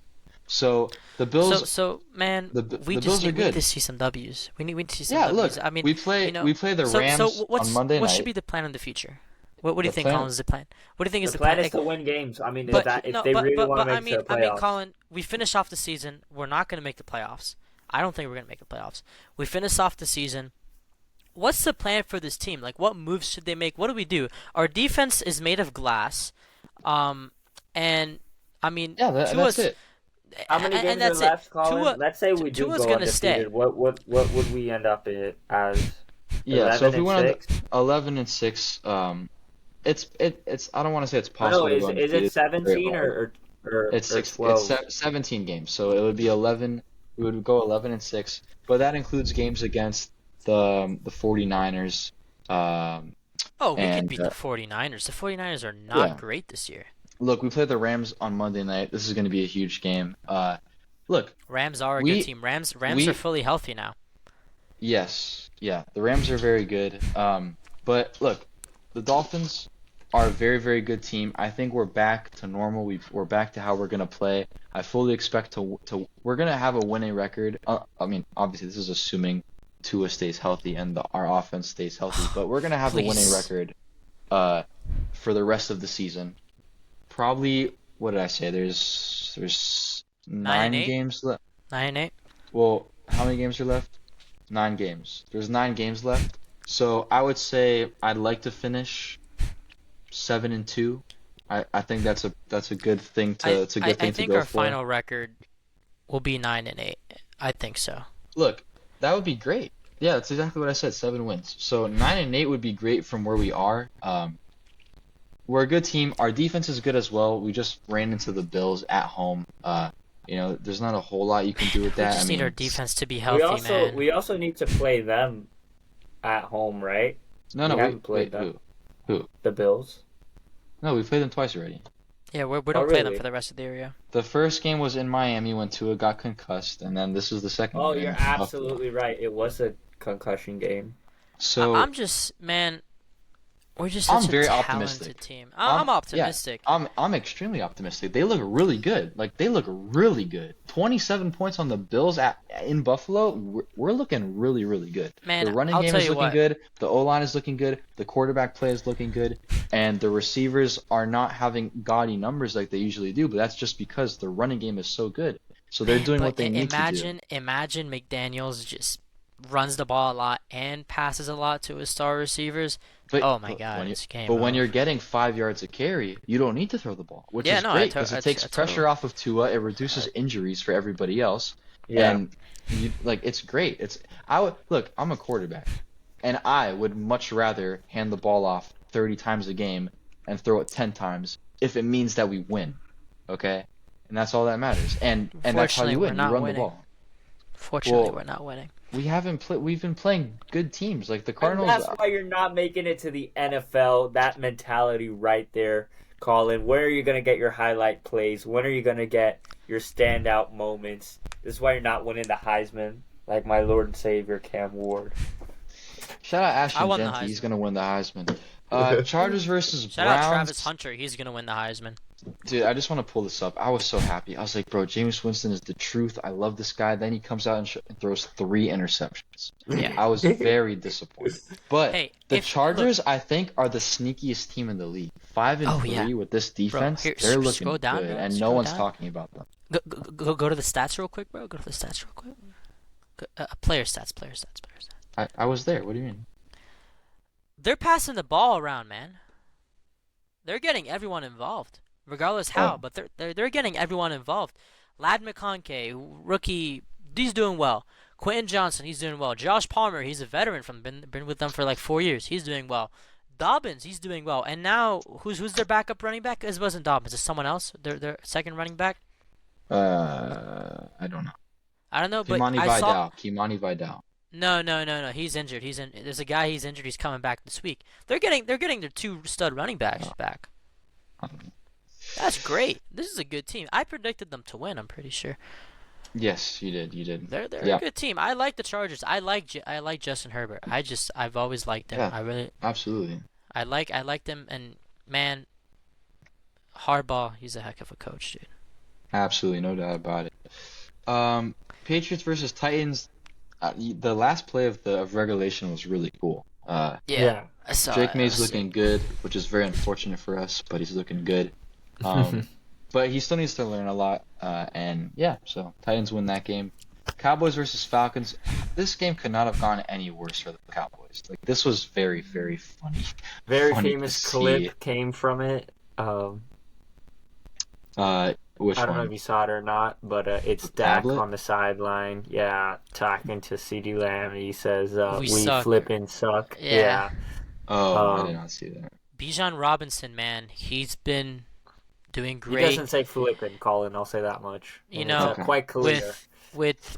So the Bills. So man, we need to see some W's. We need to see some W's. Look, I mean, we play the Rams on Monday night. What should be the plan in the future? What do you think, Colin, is the plan? What do you think is the plan? The plan is to win games. I mean, if they really want to make the playoffs. I mean, Colin, we finish off the season. We're not going to make the playoffs. I don't think we're going to make the playoffs. We finish off the season. What's the plan for this team? Like, what moves should they make? What do we do? Our defense is made of glass. And, I mean... Yeah, that's it. How many games are left, Colin? Let's say we do go undefeated. Stay. What would we end up as? Yeah, so if we went 11-6, it's I don't want to say it's possible. No, is it 17 or it's 12? It's 17 games, so it would be 11. We would go 11-6, but that includes games against the 49ers. We could beat the 49ers. The 49ers are not great this year. Look, we play the Rams on Monday night. This is going to be a huge game. Look, Rams are a good team. Rams are fully healthy now. Yes, yeah, the Rams are very good. But look, the Dolphins are a very, very good team. I think we're back to normal. We're back to how we're gonna play. I fully expect to we're gonna have a winning record. I mean, obviously, this is assuming Tua stays healthy and our offense stays healthy, but we're gonna have a winning record for the rest of the season. Probably, what did I say? There's 9 games left. 9-8. Well, how many games are left? 9 games. There's 9 games left. So I would say I'd like to finish 7-2. I think that's a good thing to go for. I think our final record will be 9-8. I think so. Look, that would be great. Yeah, that's exactly what I said. 7 wins. So 9-8 would be great from where we are. We're a good team. Our defense is good as well. We just ran into the Bills at home. There's not a whole lot you can do with that. We just need our defense to be healthy, man. We also need to play them at home, right? No, we haven't played them. Who? The Bills. No, we played them twice already. Yeah, we don't play them for the rest of the year. The first game was in Miami when Tua got concussed, and then this is the second game. Oh, you're absolutely right. It was a concussion game. So I'm just, man, we're just such a talented team. I'm optimistic. Yeah, I'm extremely optimistic. They look really good. Like, they look really good. 27 points on the Bills in Buffalo. We're looking really, really good. Man, the running game is looking good. The O-line is looking good. The quarterback play is looking good. And the receivers are not having gaudy numbers like they usually do, but that's just because the running game is so good. So they're doing what they need to do. Imagine McDaniels just runs the ball a lot and passes a lot to his star receivers. Oh my God, it's game over. When you're getting 5 yards a carry, you don't need to throw the ball, which is great because it takes pressure off of Tua. It reduces injuries for everybody else. Yeah. And it's great. I'm a quarterback, and I would much rather hand the ball off 30 times a game and throw it 10 times if it means that we win. Okay? And that's all that matters. And that's how you win. You run the ball. Fortunately, we're not winning. We've been playing good teams like the Cardinals. And that's why you're not making it to the NFL. That mentality right there, Colin. Where are you gonna get your highlight plays? When are you gonna get your standout moments? This is why you're not winning the Heisman, like my Lord and Savior Cam Ward. Shout out Ashton Genty. He's gonna win the Heisman. Chargers versus Browns. Shout out Travis Hunter. He's gonna win the Heisman. Dude, I just want to pull this up. I was so happy. I was like, bro, Jameis Winston is the truth. I love this guy. Then he comes out and throws 3 interceptions. Yeah. I was very disappointed. But the Chargers, I think, are the sneakiest team in the league. 5-3 with this defense. Bro, they're looking good, and no one's talking about them. Go to the stats real quick, bro. Go to the stats real quick. Player stats. I was there. What do you mean? They're passing the ball around, man. They're getting everyone involved. Regardless how, but they're getting everyone involved. Lad McConkey, rookie, he's doing well. Quentin Johnson, he's doing well. Josh Palmer, he's a veteran been with them for like 4 years. He's doing well. Dobbins, he's doing well. And now, who's their backup running back? It wasn't Dobbins. It's someone else. Their second running back. I don't know. I don't know, but Kimani Vidal. No. He's injured. There's a guy he's injured. He's coming back this week. They're getting their 2 stud running backs back. That's great. This is a good team. I predicted them to win, I'm pretty sure. Yes, you did. They're a good team. I like the Chargers. I like Justin Herbert. I've always liked him. Yeah, absolutely. I like them, and man, Harbaugh, he's a heck of a coach, dude. Absolutely, no doubt about it. Patriots versus Titans. The last play of regulation was really cool. Yeah. I saw Drake May's looking good, which is very unfortunate for us, but he's looking good. But he still needs to learn a lot. So Titans win that game. Cowboys versus Falcons. This game could not have gone any worse for the Cowboys. Like, this was very, very funny. Very famous clip came from it. Which I don't know if you saw it or not, but it's Dak on the sideline. Yeah, talking to CeeDee Lamb. He says, we flipping suck. Yeah. I did not see that. Bijan Robinson, man, he's been doing great. He doesn't say flipping, Colin. I'll say that much. Quite clear. With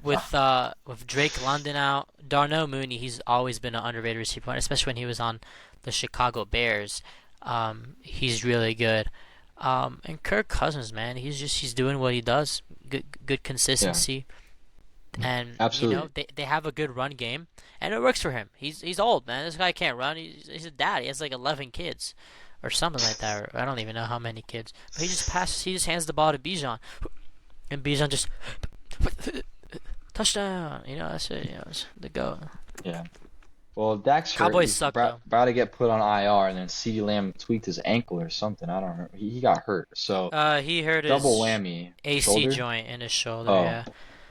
Drake London out, Darnell Mooney, he's always been an underrated receiver, especially when he was on the Chicago Bears. He's really good. And Kirk Cousins, man, he's doing what he does. Good consistency. And Absolutely. they have a good run game, and it works for him. He's old, man. This guy can't run. He's a dad. He has like 11 kids, or something like that. Or I don't even know how many kids. But he just passes. He just hands the ball to Bijan, and Bijan just touchdown. That's it. It's the go. Yeah. Well, Dak's hurt. Cowboys He's suck though. about to get put on IR, and then CeeDee Lamb tweaked his ankle or something. I don't know. He got hurt. So He hurt double his whammy. AC Shoulder? joint in his shoulder. Oh. Yeah.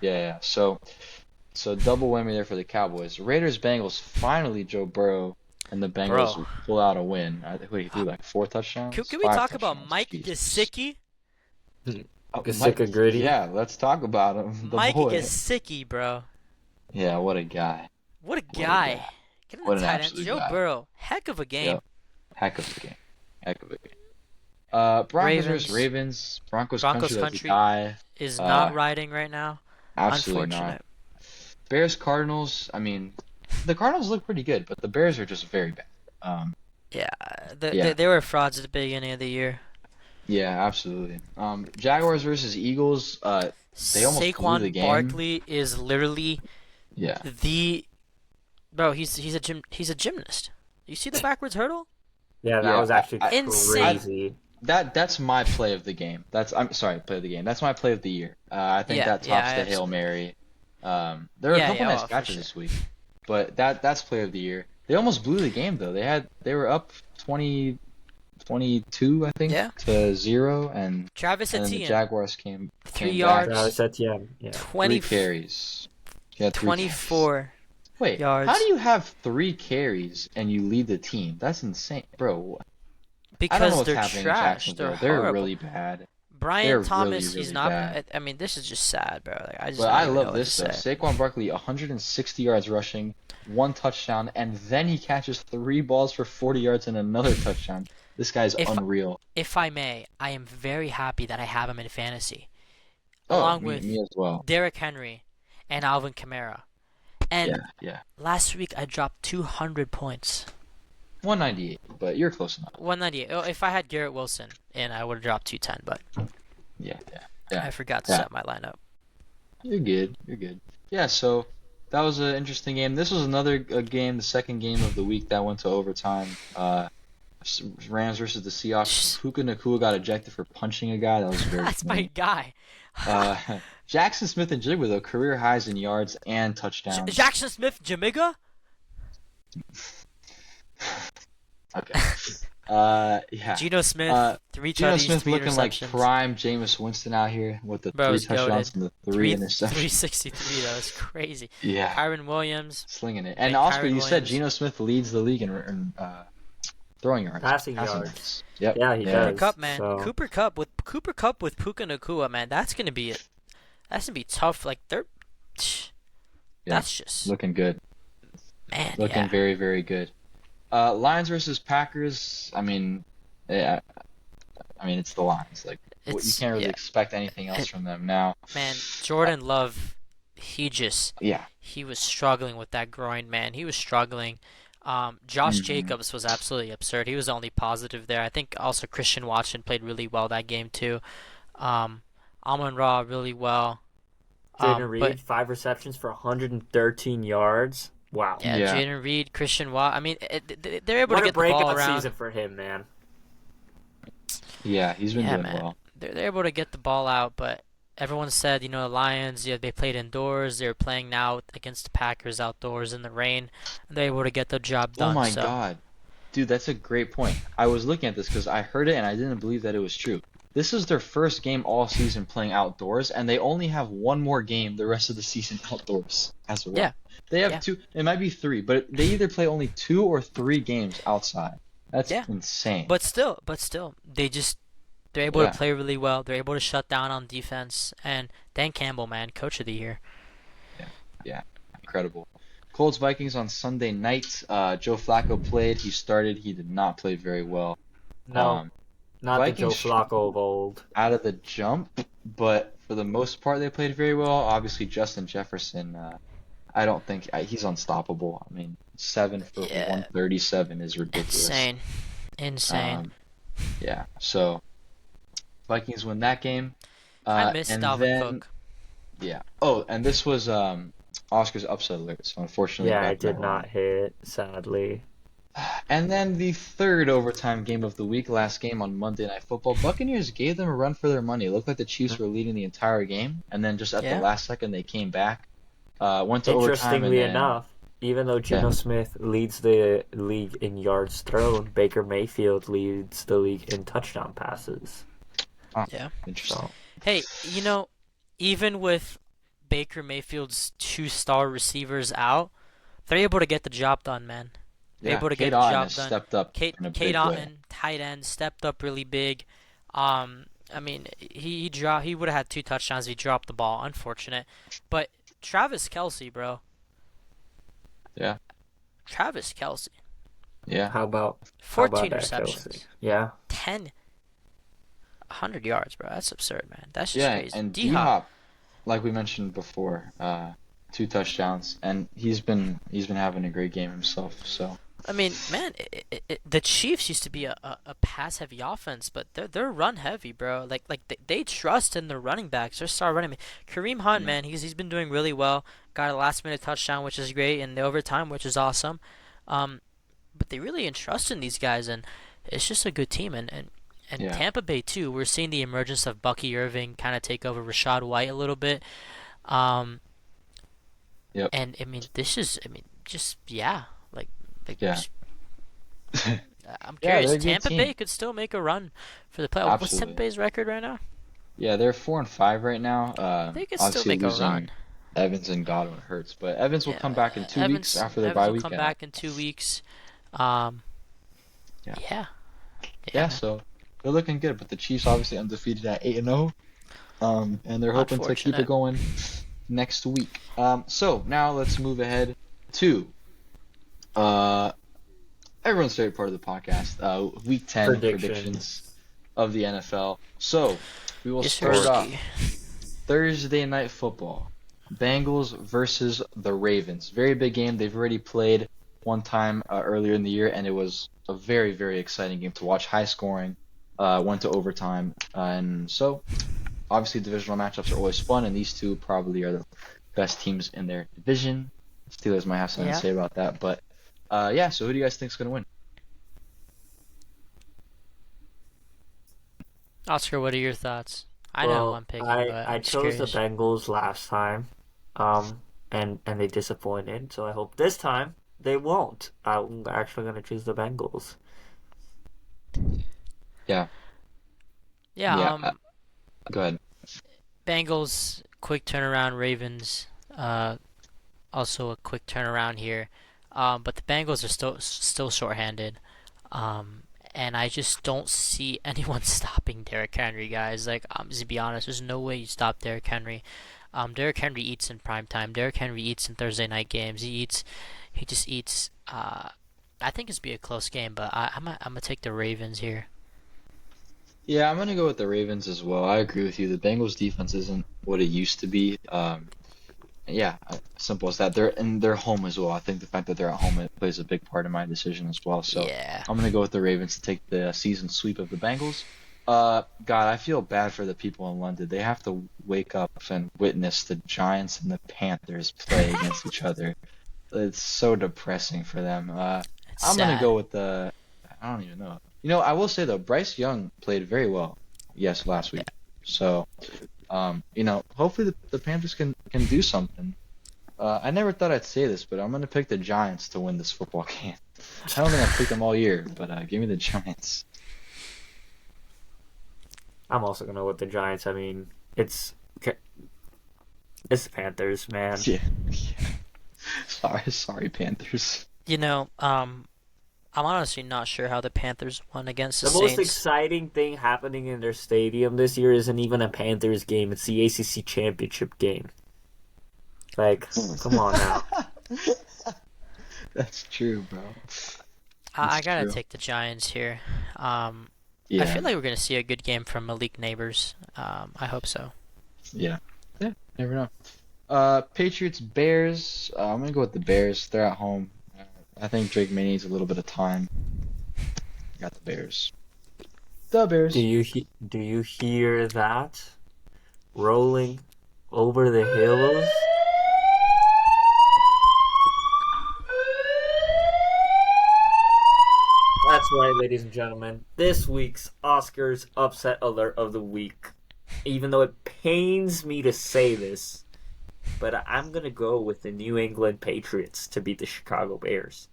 Yeah. So double whammy there for the Cowboys. Raiders Bengals, finally Joe Burrow and the Bengals pull out a win. I think he threw like 4 touchdowns. Can we talk about Mike Gesicki? Gesicki Gritty. Yeah, let's talk about him. The Mike boy. Gesicki, bro. Yeah, what a guy. What a guy. Get in What the an tight end. absolute Joe guy. Burrow. Heck of a game. Yep. Heck of a game. Broncos versus Ravens. Broncos country. Die. Is not riding right now. Absolutely Unfortunate. not. Bears Cardinals. I mean, the Cardinals look pretty good, but the Bears are just very bad. They were frauds at the beginning of the year. Yeah, absolutely. Jaguars versus Eagles. They almost blew the Saquon game. Barkley is literally bro. He's a gymnast. You see the backwards hurdle? Yeah, that was actually insane. crazy. That's my play of the game. I'm sorry, play of the game. That's my play of the year. I think that tops the Hail Mary. There are a couple nice catches this week, but that's play of the year. They almost blew the game though. They were up 22, I think, to 0, and Travis and Etienne, the Jaguars came 3 back. yards. Travis Etienne, 20 3 carries. He had 3 24 carries. Wait, yards. how do you have 3 carries and you lead the team? That's insane, bro. Because I don't know what's they're happening trash. in Jacksonville. They're horrible. really bad. Brian They're Thomas, really, he's really not. bad. I mean, this is just sad, bro. Like, I But I don't even know love what this to though. say. Saquon Barkley, 160 yards rushing, 1 touchdown, and then he catches 3 balls for 40 yards and another touchdown. This guy's unreal. If I may, I am very happy that I have him in fantasy, along with me as well. Derrick Henry and Alvin Kamara. And last week I dropped 200 points. 198, but you're close enough. 198. Oh, if I had Garrett Wilson, and I would have dropped 210, but I forgot to set my lineup. You're good. Yeah, so that was an interesting game. This was another game, the second game of the week that went to overtime. Rams versus the Seahawks. Puka Nacua got ejected for punching a guy. That was very That's funny. my guy. Jackson Smith and Jigba, though, career highs in yards and touchdowns. Jackson Smith, Jamiga? Okay. Yeah. Geno Smith, 3 Geno touchdowns, Smith 3 looking like interceptions. prime Jameis Winston out here with the 3 touchdowns and the 3 interceptions. 363, that was crazy. Yeah. Kyron Williams. Slinging it. And Oscar, you said Geno Smith leads the league in throwing yards. Passing yards. Yep. Yeah, he does. Cooper Kupp, man. So. Cooper Kupp with Puka Nacua, man. That's gonna be tough. Like that's just looking good. Man, looking very, very good. Lions versus Packers. I mean, it's the Lions. Like you can't really expect anything else from them now. Man, Jordan Love, he was struggling with that groin, man. He was struggling. Josh Jacobs was absolutely absurd. He was the only positive there. I think also Christian Watson played really well that game too. Amon-Ra really well. Jaden Reed, 5 receptions for 113 yards. Wow. Yeah. Jaden Reed, Christian Watt. I mean, they're able to get the ball around. What a breakout season for him, man. Yeah, he's been doing well. They're able to get the ball out, but everyone said, the Lions, they played indoors. They're playing now against the Packers outdoors in the rain. And they're able to get the job done. Oh my God. Dude, that's a great point. I was looking at this because I heard it and I didn't believe that it was true. This is their first game all season playing outdoors, and they only have one more game the rest of the season outdoors as well. Yeah. They have 2, it might be 3, but they either play only 2 or 3 games outside. That's insane. But still, they're able to play really well. They're able to shut down on defense. And Dan Campbell, man, coach of the year. Yeah, incredible. Colts Vikings on Sunday night. Joe Flacco played. He started. He did not play very well. No, not Vikings, the Joe Flacco of old. Out of the jump, but for the most part, they played very well. Obviously, Justin Jefferson. I don't think he's unstoppable. I mean, 7 for 137 is ridiculous. Insane. Yeah. So, Vikings win that game. I miss And Dalvin then Cook. yeah. Oh, and this was Oscar's upset alert. So unfortunately, Yeah, he I got that did wrong. not hit, sadly. And then the third overtime game of the week, last game on Monday Night Football, Buccaneers gave them a run for their money. It looked like the Chiefs were leading the entire game, and then just at the Yeah. last second they came back, went to overtime, and Interestingly then enough, even though yeah, Geno Smith leads the league in yards thrown, Baker Mayfield leads the league in touchdown passes. Yeah. interesting. So, Hey, even with Baker Mayfield's 2-star receivers out, they're able to get the job done, man. They're Yeah, able to Kate get the Otten job has done. stepped up Kate in a big way. Otten, tight end, stepped up really big. I mean, he would have had 2 touchdowns if he dropped the ball. Unfortunate, but Travis Kelce, bro. Yeah. Travis Kelce, Yeah, how about 14 that, receptions, Kelsey? Yeah. 100 yards, bro. That's absurd, man. That's just yeah, crazy. and D-Hop, D-Hop, like we mentioned before, 2 touchdowns, and he's been having a great game himself. So I mean, man, the Chiefs used to be a pass-heavy offense, but they're run-heavy, bro. Like they trust in their running backs. Their star running back, Kareem Hunt, yeah, man, he's been doing really well. Got a last-minute touchdown, which is great, in the overtime, which is awesome. But they really entrust in these guys, and it's just a good team. And yeah, Tampa Bay too. We're seeing the emergence of Bucky Irving kind of take over Rashad White a little bit. Um, yep, and I mean, just yeah, like yeah, just I'm yeah. curious. They're a good Tampa team. Bay could still make a run for the playoff. What's Tampa Absolutely. Bay's record right now? Yeah, they're 4-5 right now. They could still Obviously make a losing run. Evans and Godwin hurts, but Evans will Yeah, come back in 2 weeks after their Evans bye will come weekend. back in 2 weeks. Um, Yeah, yeah, yeah. man. So they're looking good, but the Chiefs obviously undefeated at 8-0. And they're hoping to keep Unfortunate. it going next week. So now let's move ahead to everyone's favorite part of the podcast, Week 10 predictions of the NFL. So we will Yes, start off sirski. Thursday Night Football. Bengals versus the Ravens. Very big game. They've already played one time earlier in the year, and it was a very, very exciting game to watch. High scoring, went to overtime, and so obviously divisional matchups are always fun, and these two probably are the best teams in their division. Steelers might have something Yeah. to say about that, but yeah. So who do you guys think is going to win? Oscar, what are your thoughts? I know who I'm picking, but I I'm just chose the curious. Bengals last time, and they disappointed. So I hope this time they won't. I'm actually gonna choose the Bengals. Yeah. Yeah, go ahead. Bengals quick turnaround. Ravens, also a quick turnaround here. But the Bengals are still shorthanded. And I just don't see anyone stopping Derrick Henry, guys. Like, to be honest, there's no way you stop Derrick Henry. Derrick Henry eats in prime time. Derrick Henry eats in Thursday night games. He just eats. I think it's be a close game, but I'm gonna take the Ravens here. Yeah, I'm gonna go with the Ravens as well. I agree with you. The Bengals defense isn't what it used to be. Yeah, simple as that. They're home as well. I think the fact that they're at home, it plays a big part in my decision as well. So Yeah. I'm gonna go with the Ravens to take the season sweep of the Bengals. God, I feel bad for the people in London. They have to wake up and witness the Giants and the Panthers play against each other. It's so depressing for them. It's I'm gonna sad. go with the. I don't even know. You know, I will say though, Bryce Young played very well. Yes, last week. So, you know, hopefully the Panthers can do something. I never thought I'd say this, but I'm gonna pick the Giants to win this football game. I don't think I've picked them all year, but give me the Giants. I'm also gonna go with the Giants. I mean, it's the Panthers, man. Yeah. Sorry, Panthers. I'm honestly not sure how the Panthers won against the The most Saints. exciting thing happening in their stadium this year isn't even a Panthers game. It's the ACC championship game. Like, come on now. That's true, bro. I It's gotta true. take the Giants here. I Yeah. feel like we're gonna see a good game from Malik Neighbors. I hope so. Yeah. Yeah. Never know. Patriots, Bears. I'm gonna go with the Bears. They're at home. I think Drake May needs a little bit of time. Got the Bears. The Bears. Do you hear that? Rolling over the hills. That's right, ladies and gentlemen. This week's Oscars upset alert of the week. Even though it pains me to say this, but I'm going to go with the New England Patriots to beat the Chicago Bears.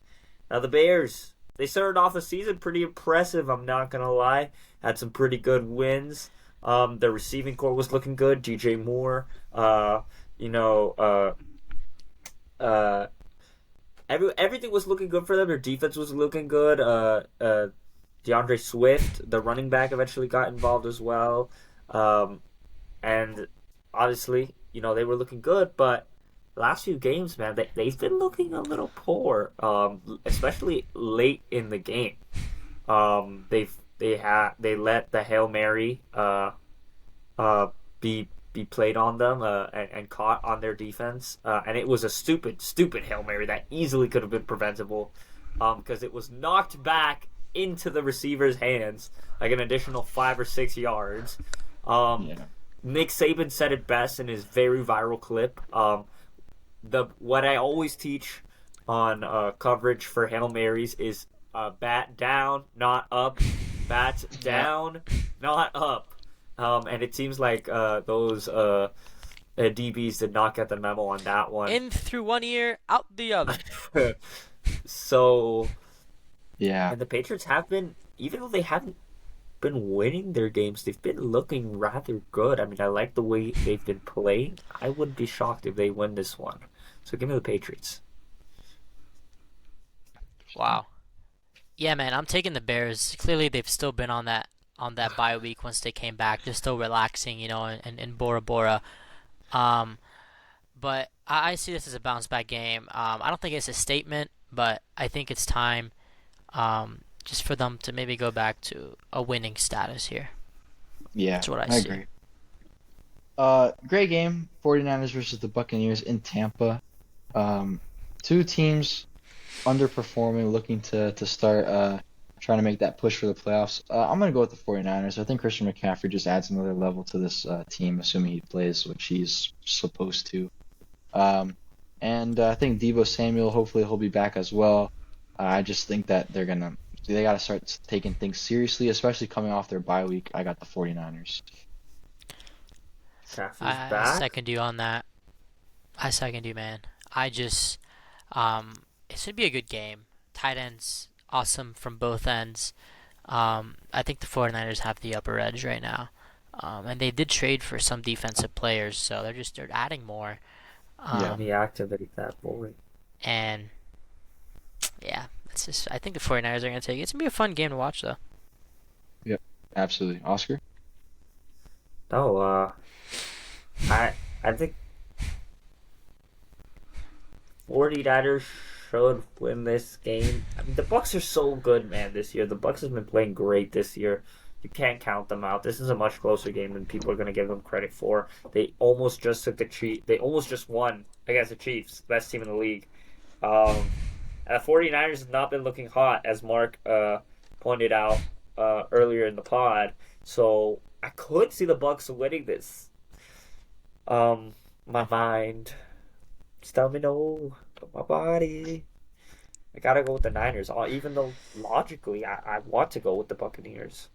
Now, the Bears, they started off the season pretty impressive, I'm not going to lie. Had some pretty good wins. Their receiving core was looking good. DJ Moore, everything was looking good for them. Their defense was looking good. DeAndre Swift, the running back, eventually got involved as well. And obviously, they were looking good, but the last few games, man, they've been looking a little poor, especially late in the game. They let the Hail Mary be played on them and caught on their defense, and it was a stupid Hail Mary that easily could have been preventable, because it was knocked back into the receiver's hands like an additional 5 or 6 yards. Nick Saban said it best in his very viral clip. What I always teach on coverage for Hail Marys is bat down, not up. Bat down, not up. And it seems like those DBs did not get the memo on that one. In through one ear, out the other. So, yeah. And the Patriots have been, even though they haven't been winning their games, they've been looking rather good. I mean, I like the way they've been playing. I wouldn't be shocked if they win this one. So give me the Patriots. Wow. Yeah, man, I'm taking the Bears. Clearly, they've still been on that bye week once they came back. They're still relaxing, in Bora Bora. But I see this as a bounce back game. I don't think it's a statement, but I think it's time just for them to maybe go back to a winning status here. Yeah, that's what I see. Agree. Great game. 49ers versus the Buccaneers in Tampa. Two teams underperforming, looking to start trying to make that push for the playoffs. I'm going to go with the 49ers. I think Christian McCaffrey just adds another level to this team, assuming he plays, which he's supposed to. And I think Deebo Samuel, hopefully he'll be back as well. I just think that they got to start taking things seriously, especially coming off their bye week. I got the 49ers. I second you on that. I second you, man. I just, it should be a good game. Tight ends, awesome from both ends. I think the 49ers have the upper edge right now. And they did trade for some defensive players, so they're adding more. Deactivate that boy. And yeah, I think the 49ers are going to take it. It's going to be a fun game to watch, though. Yep, absolutely. Oscar? I think 49ers should win this game. I mean, the Bucs are so good, man, this year. The Bucs have been playing great this year. You can't count them out. This is a much closer game than people are going to give them credit for. They almost just took the Chiefs. They almost just won against the Chiefs, best team in the league. And the 49ers have not been looking hot, as Mark pointed out earlier in the pod. So I could see the Bucs winning this. My mind, just tell me no. My body. I gotta go with the Niners. Even though logically I want to go with the Buccaneers.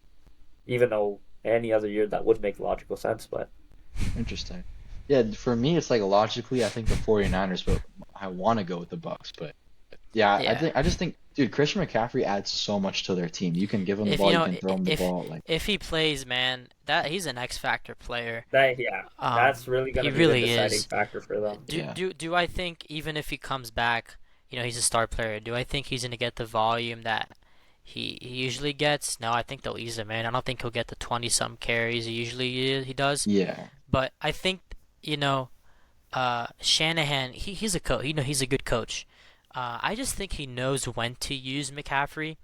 Even though any other year that would make logical sense, but interesting. Yeah, for me it's like logically I think the 49ers, but I want to go with the Bucs, but yeah. I just think, dude, Christian McCaffrey adds so much to their team. You can give him the ball, you can throw him the ball. If he plays, man, he's an X factor player. That's really gonna be the deciding factor for them. Do I think even if he comes back, he's a star player? Do I think he's gonna get the volume that he usually gets? No, I think they'll ease him in. I don't think he'll get the 20-some carries he does. Yeah. But I think Shanahan, he's a coach. He's a good coach. I just think he knows when to use McCaffrey,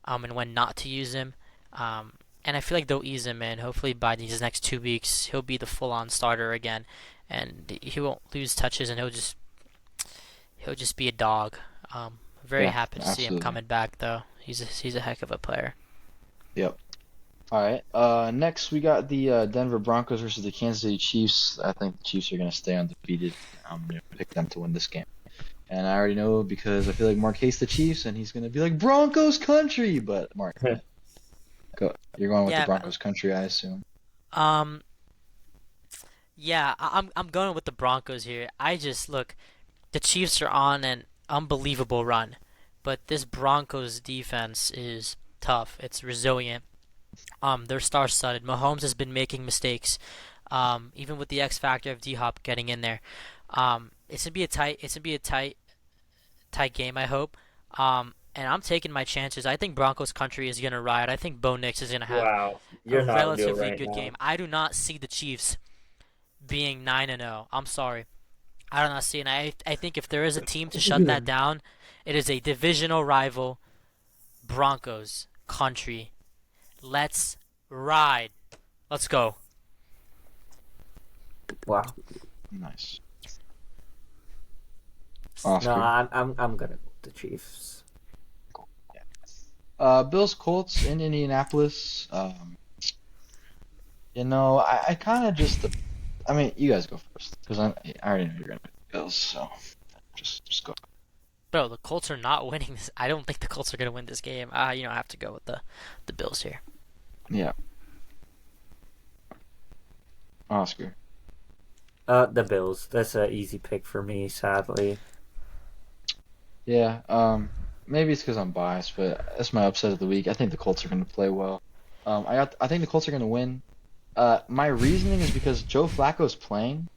and when not to use him. And I feel like they'll ease him in. Hopefully by these next 2 weeks, he'll be the full-on starter again, and he won't lose touches, and he'll just be a dog. Very happy to see him coming back, though. He's a heck of a player. Yep. All right. Next we got the Denver Broncos versus the Kansas City Chiefs. I think the Chiefs are gonna stay undefeated. I'm gonna pick them to win this game. And I already know because I feel like Mark hates the Chiefs, and he's gonna be like Broncos country. But Mark, you're going with the Yeah, Broncos country, I assume. um, yeah, I'm going with the Broncos here. I just look, the Chiefs are on an unbelievable run, but this Broncos defense is tough. It's resilient. They're star-studded. Mahomes has been making mistakes, even with the X factor of D-Hop getting in there. It's gonna be a tight game, I hope. And I'm taking my chances. I think Broncos country is gonna ride. I think Bo Nix is gonna have Wow, a you're not real relatively right good now. game. I do not see the Chiefs being 9-0. I'm sorry. I do not see, and I think if there is a team to shut that down, it is a divisional rival, Broncos country. Let's ride. Let's go. Wow. Nice. No, Oscar. I'm gonna go with the Chiefs. Bills Colts in Indianapolis. I kind of just. I mean, you guys go first because I already know you're gonna pick the Bills, so just go. Bro, the Colts are not winning this. I don't think the Colts are gonna win this game. I have to go with the Bills here. Yeah. Oscar. The Bills. That's an easy pick for me, sadly. Yeah. Maybe it's because I'm biased, but that's my upset of the week. I think the Colts are gonna play well. I think the Colts are gonna win. My reasoning is because Joe Flacco's playing,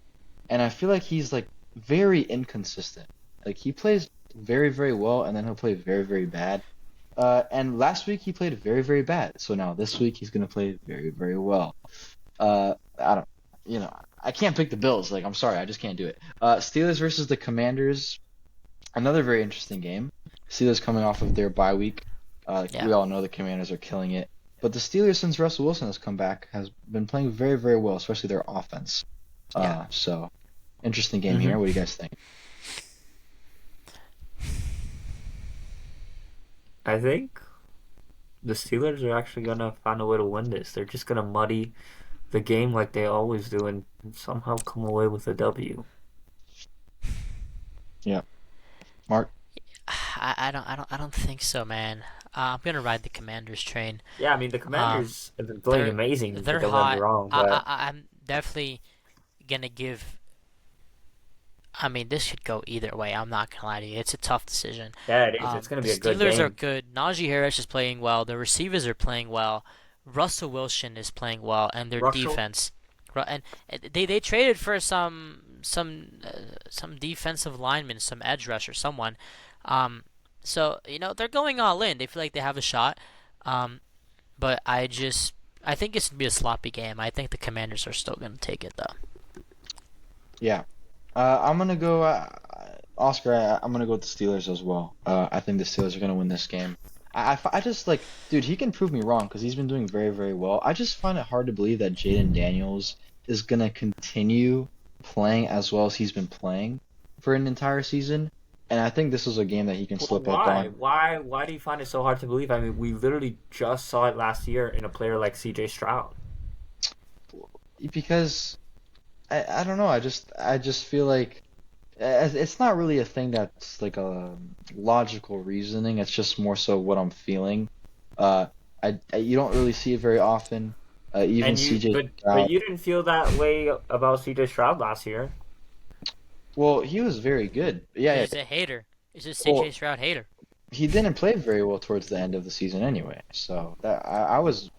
and I feel like he's like very inconsistent. Like he plays very, very well, and then he'll play very, very bad. And last week he played very, very bad. So now this week he's gonna play very, very well. I don't, I can't pick the Bills. Like I'm sorry, I just can't do it. Steelers versus the Commanders, another very interesting game. Steelers coming off of their bye week. Yeah. We all know the Commanders are killing it. But the Steelers, since Russell Wilson has come back, has been playing very, very well, especially their offense. Yeah. So, interesting game here. What do you guys think? I think the Steelers are actually gonna find a way to win this. They're just gonna muddy the game like they always do and somehow come away with a W. Yeah. Mark? I don't think so, man. I'm gonna ride the Commanders train. Yeah, I mean the Commanders have been playing amazing. They're Don't get me hot. wrong, but I'm definitely gonna give. I mean, this could go either way. I'm not gonna lie to you. It's a tough decision. yeah, it is. It's gonna be a good Steelers game. are good. Najee Harris is playing well. The receivers are playing well. Russell Wilson is playing well, and their Russell? defense. And they traded for some defensive lineman, some edge rusher, someone. So they're going all in. They feel like they have a shot. But I think it's gonna be a sloppy game. I think the Commanders are still gonna take it though. Yeah. I'm going to go, Oscar, I'm going to go with the Steelers as well. I think the Steelers are going to win this game. I just, like, dude, he can prove me wrong because he's been doing very, very well. I just find it hard to believe that Jaden Daniels is going to continue playing as well as he's been playing for an entire season. And I think this is a game that he can slip up on. Why do you find it so hard to believe? I mean, we literally just saw it last year in a player like CJ Stroud. Because I don't know. I just feel like it's not really a thing that's like a logical reasoning. It's just more so what I'm feeling. You don't really see it very often. Even CJ but you didn't feel that way about CJ Stroud last year. Well, he was very good. Yeah, He's a hater. He's a CJ Stroud hater. He didn't play very well towards the end of the season anyway. So that's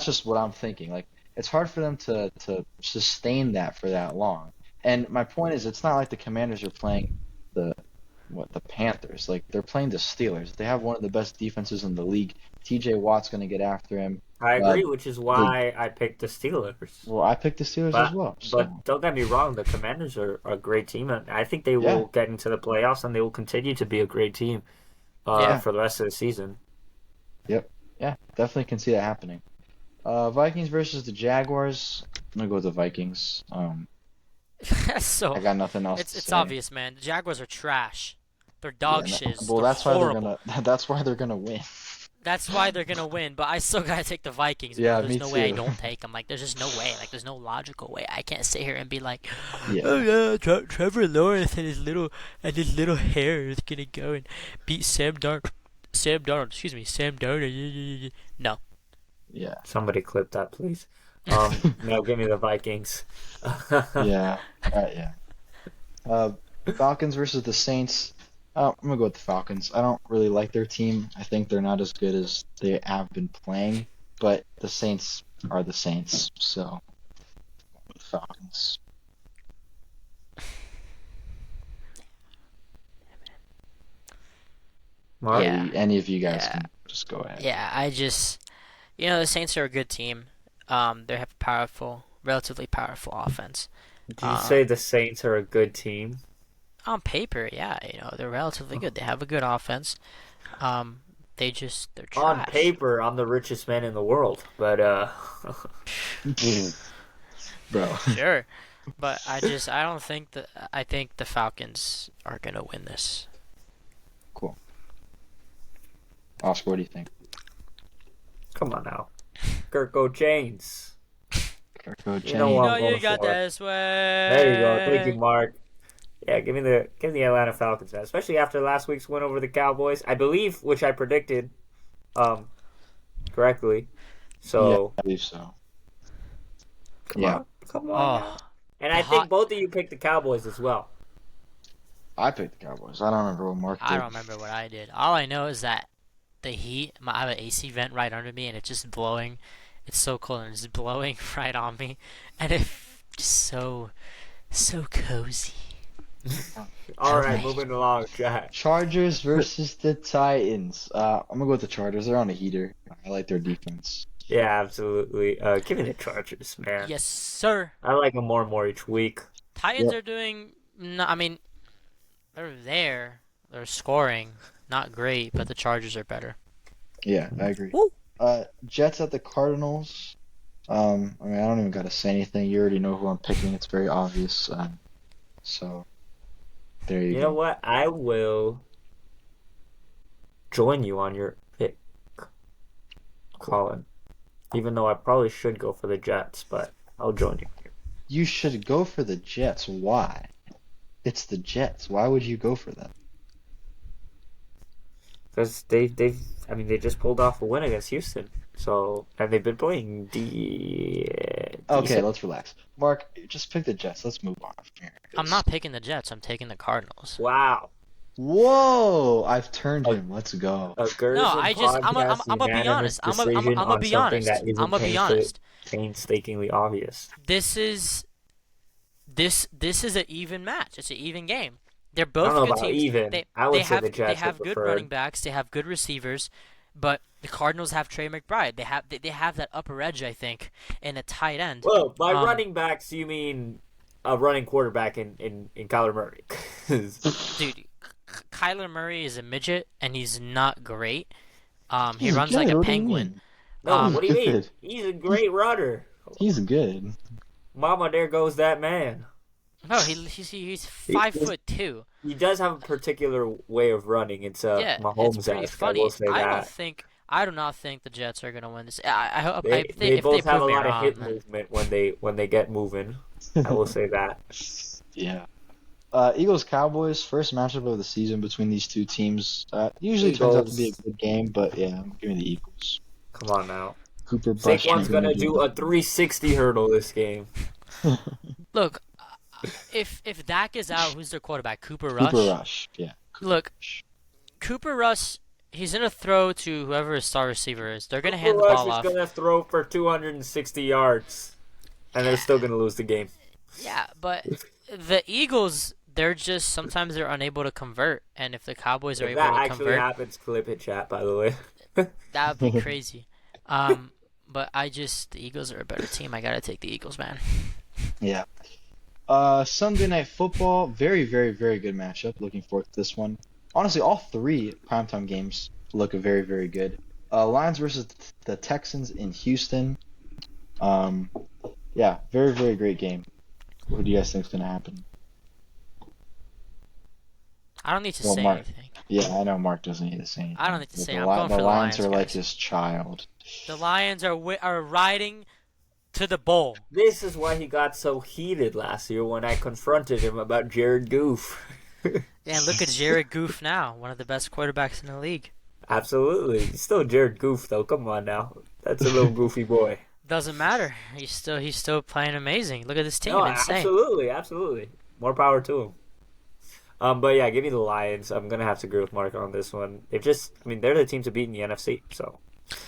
just what I'm thinking. Like it's hard for them to sustain that for that long. And my point is, it's not like the Commanders are playing the Panthers. Like they're playing the Steelers. They have one of the best defenses in the league. T.J. Watt's going to get after him. I agree, which is why I picked the Steelers. Well, I picked the Steelers as well. So. But don't get me wrong, the Commanders are a great team, and I think they will get into the playoffs, and they will continue to be a great team for the rest of the season. Yep. Yeah, definitely can see that happening. Vikings versus the Jaguars. I'm gonna go with the Vikings. So I got nothing else to say. It's obvious, man. The Jaguars are trash. They're dog shiz. Well, They're horrible. That's why they're gonna win. That's why they're gonna win, but I still gotta take the Vikings. Yeah, There's me no way I too. don't take them. Like, there's just no way. Like, there's no logical way. I can't sit here and be like, Yeah. oh yeah, Trevor Lawrence and his little hair is gonna go and beat Sam Darnold. Sam Darnold. No. Yeah. Somebody clip that, please. No, give me the Vikings. Yeah. Yeah. Falcons versus the Saints. I'm gonna go with the Falcons. I don't really like their team. I think they're not as good as they have been playing, but the Saints are the Saints, so Falcons. Mark? Yeah. Any of you guys Yeah. can just go ahead. Yeah, the Saints are a good team. They have a relatively powerful offense. Did you say the Saints are a good team? On paper, yeah, they're relatively good. They have a good offense. They're trash. On paper, I'm the richest man in the world, but Bro. Sure, but I don't think I think the Falcons are gonna win this. Cool. Oscar, what do you think? come on now. Kirko Chains. Kirko You know what I'm going you got for. this way. There you go. Thank you, Mark. Yeah, give me the Atlanta Falcons, man. Especially after last week's win over the Cowboys. I believe, which I predicted correctly. So Yeah, I believe so. Come on. Oh, And I think both of you picked the Cowboys as well. I picked the Cowboys. I don't remember what Mark did. I don't remember what I did. All I know is that the heat. I have an AC vent right under me, and it's just blowing. It's so cold, and it's blowing right on me, and it's just so cozy. All right, Okay. moving along, Jack. Chargers versus the Titans. I'm gonna go with the Chargers. They're on a heater. I like their defense. Yeah, absolutely. Give me the Chargers, man. Yes, sir. I like them more and more each week. Titans Yep. are doing. No, I mean, they're there. They're scoring. Not great, but the Chargers are better. Yeah, I agree. Woo. Jets at the Cardinals. I mean, I don't even gotta say anything. You already know who I'm picking. It's very obvious. So there you You go. know what? I will join you on your pick, Colin. Even though I probably should go for the Jets, but I'll join you here. You should go for the Jets. Why? It's the Jets. Why would you go for them? Because they just pulled off a win against Houston. So, and they've been playing Okay, decent. let's relax. Mark, just pick the Jets. Let's move on from here. I'm not picking the Jets. I'm taking the Cardinals. Wow. Whoa! I've turned him. Let's go. A GIRSN No, I'm gonna be honest. I'm gonna be honest. I'm gonna be honest. Painstakingly obvious. This is an even match. It's an even game. They're I both don't know good about teams. even. I would say the They Jets have are good preferred. running backs. They have good receivers, but the Cardinals have Trey McBride. They have that upper edge, I think, and a tight end. Well, by running backs, you mean a running quarterback in Kyler Murray. Dude, Kyler Murray is a midget, and he's not great. He He's runs good, like a what do you penguin. mean? No, what do you mean? Good. He's a great runner. He's good. Mama, there goes that man. No, he's 5'2". He does have a particular way of running. It's Yeah, Mahomes it's pretty esque. I funny. will say that. I do not think the Jets are gonna win this. I hope They if they both have a prove me lot of wrong, hip then- movement when they get moving. I will say that. Yeah. Eagles Cowboys first matchup of the season between these two teams. Usually turns out to be a good game, but yeah, give me the Eagles. Come on now. Cooper Rush. Saquon's gonna do a 360 hurdle this game. Look, if Dak is out, who's their quarterback? Cooper Rush. Cooper Rush. Yeah. Look, Cooper Rush, he's gonna throw to whoever his star receiver is. They're gonna Cooper hand the Rush ball is off. gonna throw for 260 yards, and they're still gonna lose the game. Yeah, but the Eagles, sometimes they're unable to convert, and if the Cowboys are If able that to actually convert, happens, clip it, chat. By the way. that would be crazy. But the Eagles are a better team. I gotta take the Eagles, man. Yeah. Sunday Night Football, very, very, very good matchup. Looking forward to this one. Honestly, all three primetime games look very, very good. Lions versus the Texans in Houston. Yeah, very, very great game. What do you guys think is going to happen? I don't need to Well, say Mark. anything. Yeah, I know Mark doesn't need to say anything. I don't need to But say. I'm going for the Lions. The Lions are like Guys. his child. The Lions are riding to the bowl. This is why he got so heated last year when I confronted him about Jared Goff. And look at Jared Goff now, one of the best quarterbacks in the league. Absolutely. He's still Jared Goff, though. Come on now. That's a little goofy boy. Doesn't matter. He's still playing amazing. Look at this team. No, Insane. absolutely. More power to him. But yeah, give me the Lions. I'm gonna have to agree with Mark on this one. They're the team to beat in the NFC. So.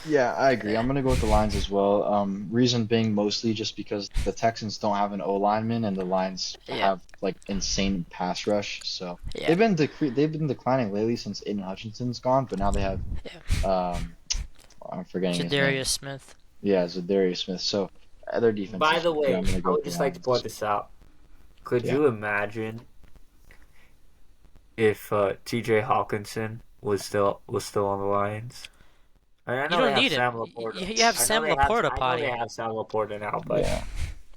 Yeah, I agree. I'm gonna go with the Lions as well. Reason being mostly just because the Texans don't have an O lineman and the Lions have like insane pass rush. So they've been declining lately since Aiden Hutchinson's gone, but now they have I'm forgetting his name. Zadarius Smith. Yeah, Zadarius Smith. So their defense. By the way, I'm gonna go I would with the just like to Lions. point this out. Could you imagine if T.J. Hawkinson was still on the Lions? I know You don't need Sam him. Laporta. You have Sam Laporta, I know they have Sam Laporta now, but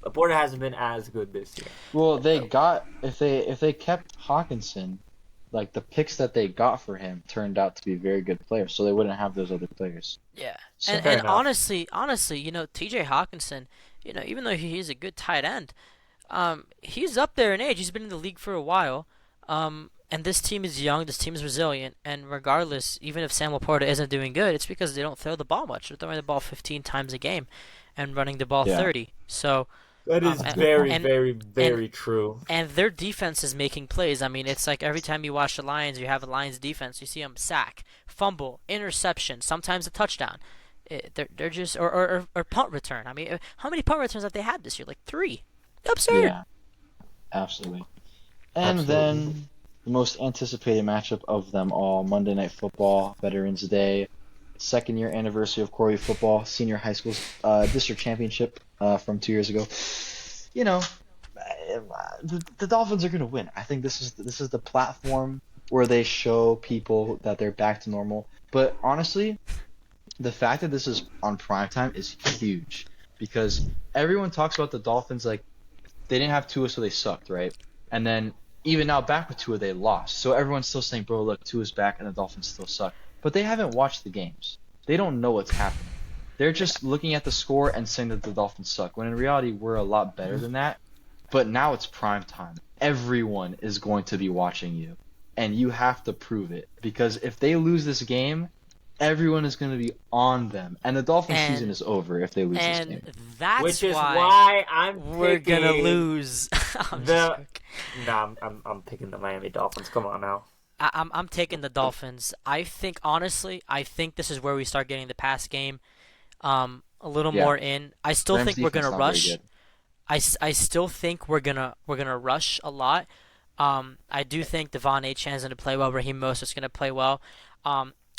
Laporta hasn't been as good this year. Well, they got if they kept Hawkinson, like the picks that they got for him turned out to be very good players, so they wouldn't have those other players. Yeah, So, and honestly, T.J. Hawkinson, even though he's a good tight end, he's up there in age. He's been in the league for a while. And this team is young, this team is resilient, and regardless, even if Sam Laporta isn't doing good, it's because they don't throw the ball much. They're throwing the ball 15 times a game and running the ball 30. So that is very true. And their defense is making plays. I mean, it's like every time you watch the Lions, you have a Lions defense, you see them sack, fumble, interception, sometimes a touchdown. They're just or punt return. I mean, how many punt returns have they had this year? Like 3. Absurd. Yeah, absolutely. And then the most anticipated matchup of them all, Monday Night Football, Veterans Day, second-year anniversary of Corey football, senior high school district championship from 2 years ago. The Dolphins are going to win. I think this is the platform where they show people that they're back to normal. But honestly, the fact that this is on primetime is huge because everyone talks about the Dolphins like they didn't have Tua, so they sucked, right? And then even now back with Tua, they lost. So everyone's still saying, bro, look, Tua's back and the Dolphins still suck. But they haven't watched the games. They don't know what's happening. They're just looking at the score and saying that the Dolphins suck, when in reality, we're a lot better than that. But now it's prime time. Everyone is going to be watching you. And you have to prove it. Because if they lose this game, everyone is going to be on them. And the Dolphins season is over if they lose this game. And that's Which is why we're going to lose. I'm picking the Miami Dolphins. Come on now. I'm taking the Dolphins. I think this is where we start getting the pass game a little more in. I still think we're gonna rush. I still think we're gonna rush a lot. I do think Devon Achane's gonna play well. Raheem Mostert's gonna play well.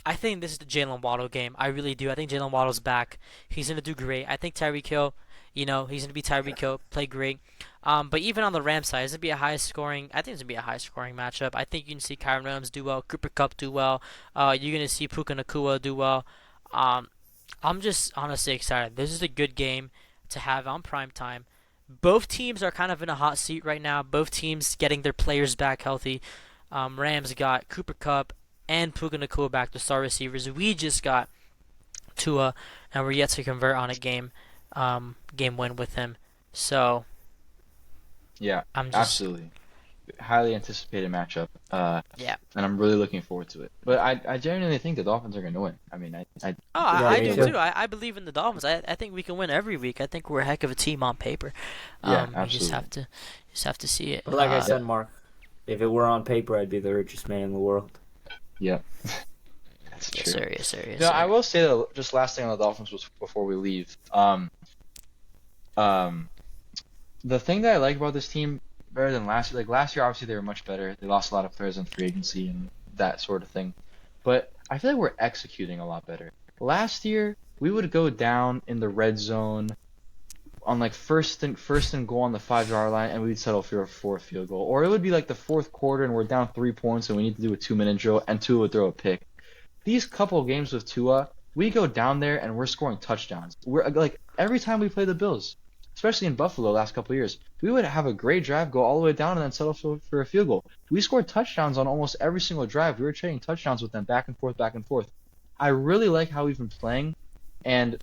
I think this is the Jalen Waddle game. I really do. I think Jalen Waddle's back. He's gonna do great. I think Tyreek Hill, he's gonna be Tyreek Hill, play great. But even on the Rams side, it's gonna be a high scoring matchup. I think you can see Kyron Williams do well, Cooper Kupp do well. You're gonna see Puka Nacua do well. I'm just honestly excited. This is a good game to have on prime time. Both teams are kind of in a hot seat right now. Both teams getting their players back healthy. Rams got Cooper Kupp and Puka Nacua back to star receivers. We just got Tua, and we're yet to convert on a game win with him. So yeah, absolutely. Highly anticipated matchup. And I'm really looking forward to it. But I genuinely think the Dolphins are going to win. I mean, I do too. I believe in the Dolphins. I think we can win every week. I think we're a heck of a team on paper. Absolutely. You just have to see it. But like I said, Mark, if it were on paper, I'd be the richest man in the world. Yeah. That's true. Yes, sir. No, I will say that just last thing on the Dolphins was before we leave. The thing that I like about this team better than last year, like last year obviously they were much better. They lost a lot of players in free agency and that sort of thing. But I feel like we're executing a lot better. Last year we would go down in the red zone on like first and goal on the 5-yard line and we'd settle for a field goal. Or it would be like the fourth quarter and we're down 3 points and we need to do a 2-minute drill and Tua would throw a pick. These couple games with Tua, we go down there and we're scoring touchdowns. We're like every time we play the Bills, especially in Buffalo last couple of years, we would have a great drive, go all the way down, and then settle for a field goal. we scored touchdowns on almost every single drive. We were trading touchdowns with them back and forth, back and forth. I really like how we've been playing, and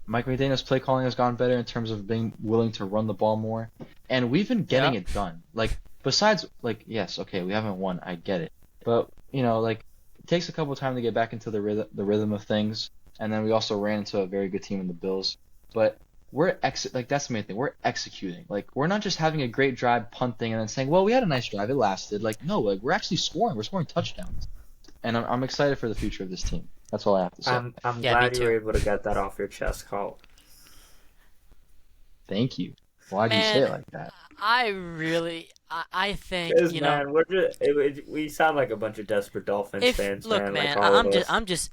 Mike McDaniel's play calling has gotten better in terms of being willing to run the ball more, and we've been getting it done. Like, besides, like, yes, okay, we haven't won, I get it, but like, it takes a couple of time to get back into the rhythm of things, and then we also ran into a very good team in the Bills, but that's the main thing. We're executing. Like, we're not just having a great drive, punting, and then saying, well, we had a nice drive, it lasted. Like, no, like, we're actually scoring. We're scoring touchdowns, and I'm excited for the future of this team. That's all I have to say. I'm glad you were able to get that off your chest, Carl. Thank you. Why'd you say it like that? I think man, we sound like a bunch of desperate Dolphins fans. Look, man, I'm just.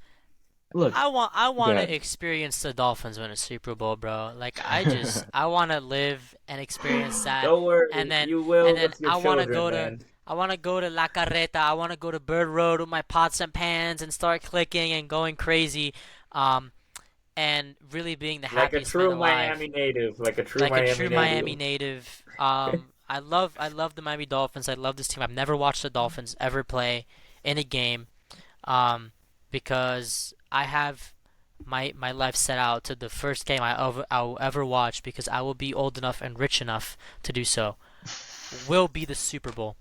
Look, I want to experience the Dolphins win a Super Bowl, bro. Like, I want to live and experience that. Don't worry, and then, you will. And then with your I want to children, go man. to. I want to go to La Carreta. I want to go to Bird Road with my pots and pans and start clicking and going crazy, and really being the Like a happiest true man alive. Miami native, like a true Miami Miami native. I love the Miami Dolphins. I love this team. I've never watched the Dolphins ever play in a game, because I have my life set out to the first game I'll ever watch, because I will be old enough and rich enough to do so. Will be the Super Bowl.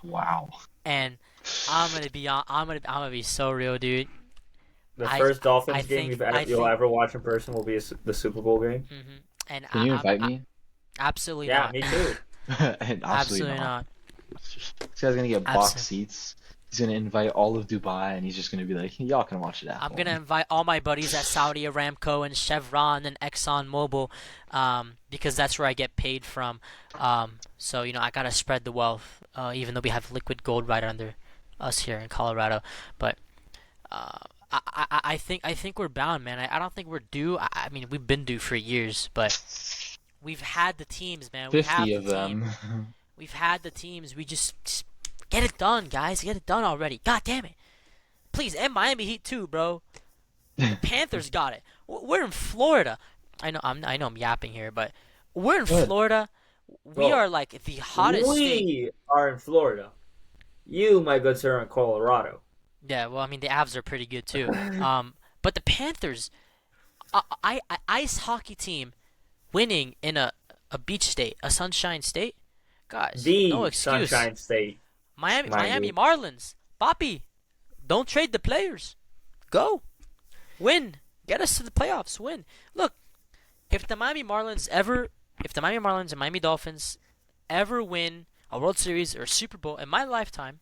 Wow. And I'm gonna be so real, dude. The first Dolphins I game think- you'll ever watch in person will be the Super Bowl game. Mm-hmm. And Can you invite me? Absolutely Yeah, not. me too. Absolutely not. This guy's gonna get box seats. He's gonna invite all of Dubai, and he's just gonna be like, "Y'all can watch it at I'm home." gonna invite all my buddies at Saudi Aramco and Chevron and Exxon Mobil, because that's where I get paid from. So I gotta spread the wealth, even though we have liquid gold right under us here in Colorado. But I think we're bound, man. I don't think we're due. I mean, we've been due for years, but we've had the teams, man. 50 of them. We've had the teams. We just get it done, guys. Get it done already. God damn it. Please, and Miami Heat too, bro. The Panthers got it. We're in Florida. I know I'm yapping here, but we're in Florida. We are like the hottest state. We are in Florida. You, my good sir, are in Colorado. Yeah, well, I mean, the Avs are pretty good too. But the Panthers, ice hockey team winning in a beach state, a sunshine state. Guys, no excuse. Sunshine State. Miami Marlins. Boppy, don't trade the players. Go. Win. Get us to the playoffs. Win. Look, if the Miami Marlins and Miami Dolphins ever win a World Series or a Super Bowl in my lifetime,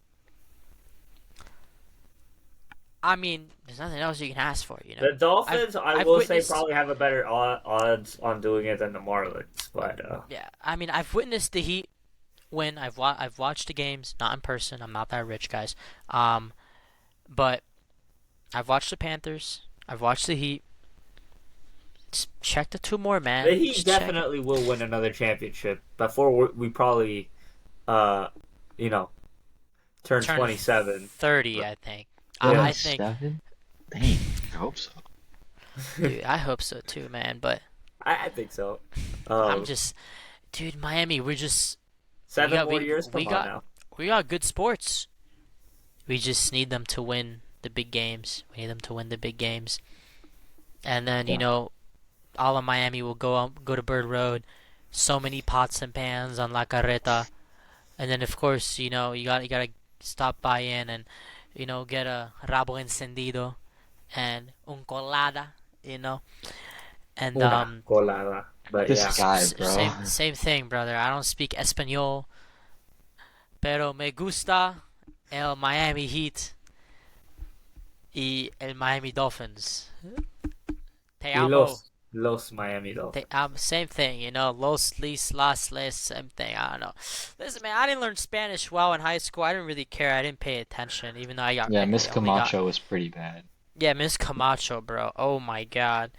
I mean, there's nothing else you can ask for, The Dolphins, I will say, witnessed, probably have a better odds on doing it than the Marlins, but yeah, I mean, I've witnessed the Heat win. I've watched the games, not in person. I'm not that rich, guys. But I've watched the Panthers. I've watched the Heat. Just check the two more, man. The Heat definitely will win another championship before we probably, turn 27. 30, I think. Yeah. I think. 7? Dang, I hope so. Dude, I hope so too, man. But I think so. Dude, Miami. We're just 7 more years. We got good sports. We just need them to win the big games. And then all of Miami will go to Bird Road. So many pots and pans on La Carreta, and then of course you gotta stop by in and get a rabo encendido and un colada, and Una colada. But this guy, bro. Same thing, brother. I don't speak Espanol, pero me gusta el Miami Heat y el Miami Dolphins. Te amo. Los Miami Dolphins. Same thing, los, lis, las, les, same thing. I don't know. Listen, man, I didn't learn Spanish well in high school. I didn't really care. I didn't pay attention, even though I got. Yeah, Miss Camacho was pretty bad. Yeah, Miss Camacho, bro. Oh my God.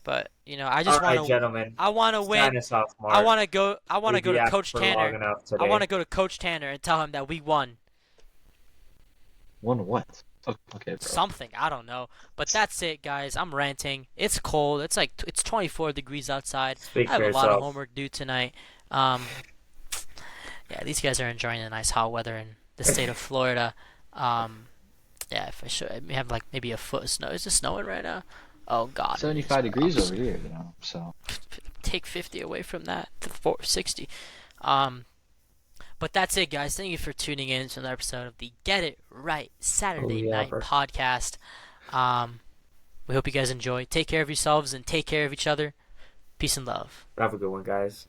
But I just want to. Gentlemen. I want to win. I want to go. I want to go to Coach Tanner. I want to go to Coach Tanner and tell him that we won. Won what? Okay, bro. Something, I don't know. But that's it, guys. I'm ranting. It's cold. It's 24 degrees outside. I have a lot of homework due tonight. Yeah, these guys are enjoying the nice hot weather in the state of Florida. Yeah, if I should, we have like maybe a foot of snow. Is it snowing right now? Oh God. 75 degrees over here, so. Take 50 away from that to 60. But that's it, guys. Thank you for tuning in to another episode of the Get It Right Saturday Night Podcast. We hope you guys enjoy. Take care of yourselves and take care of each other. Peace and love. Have a good one, guys.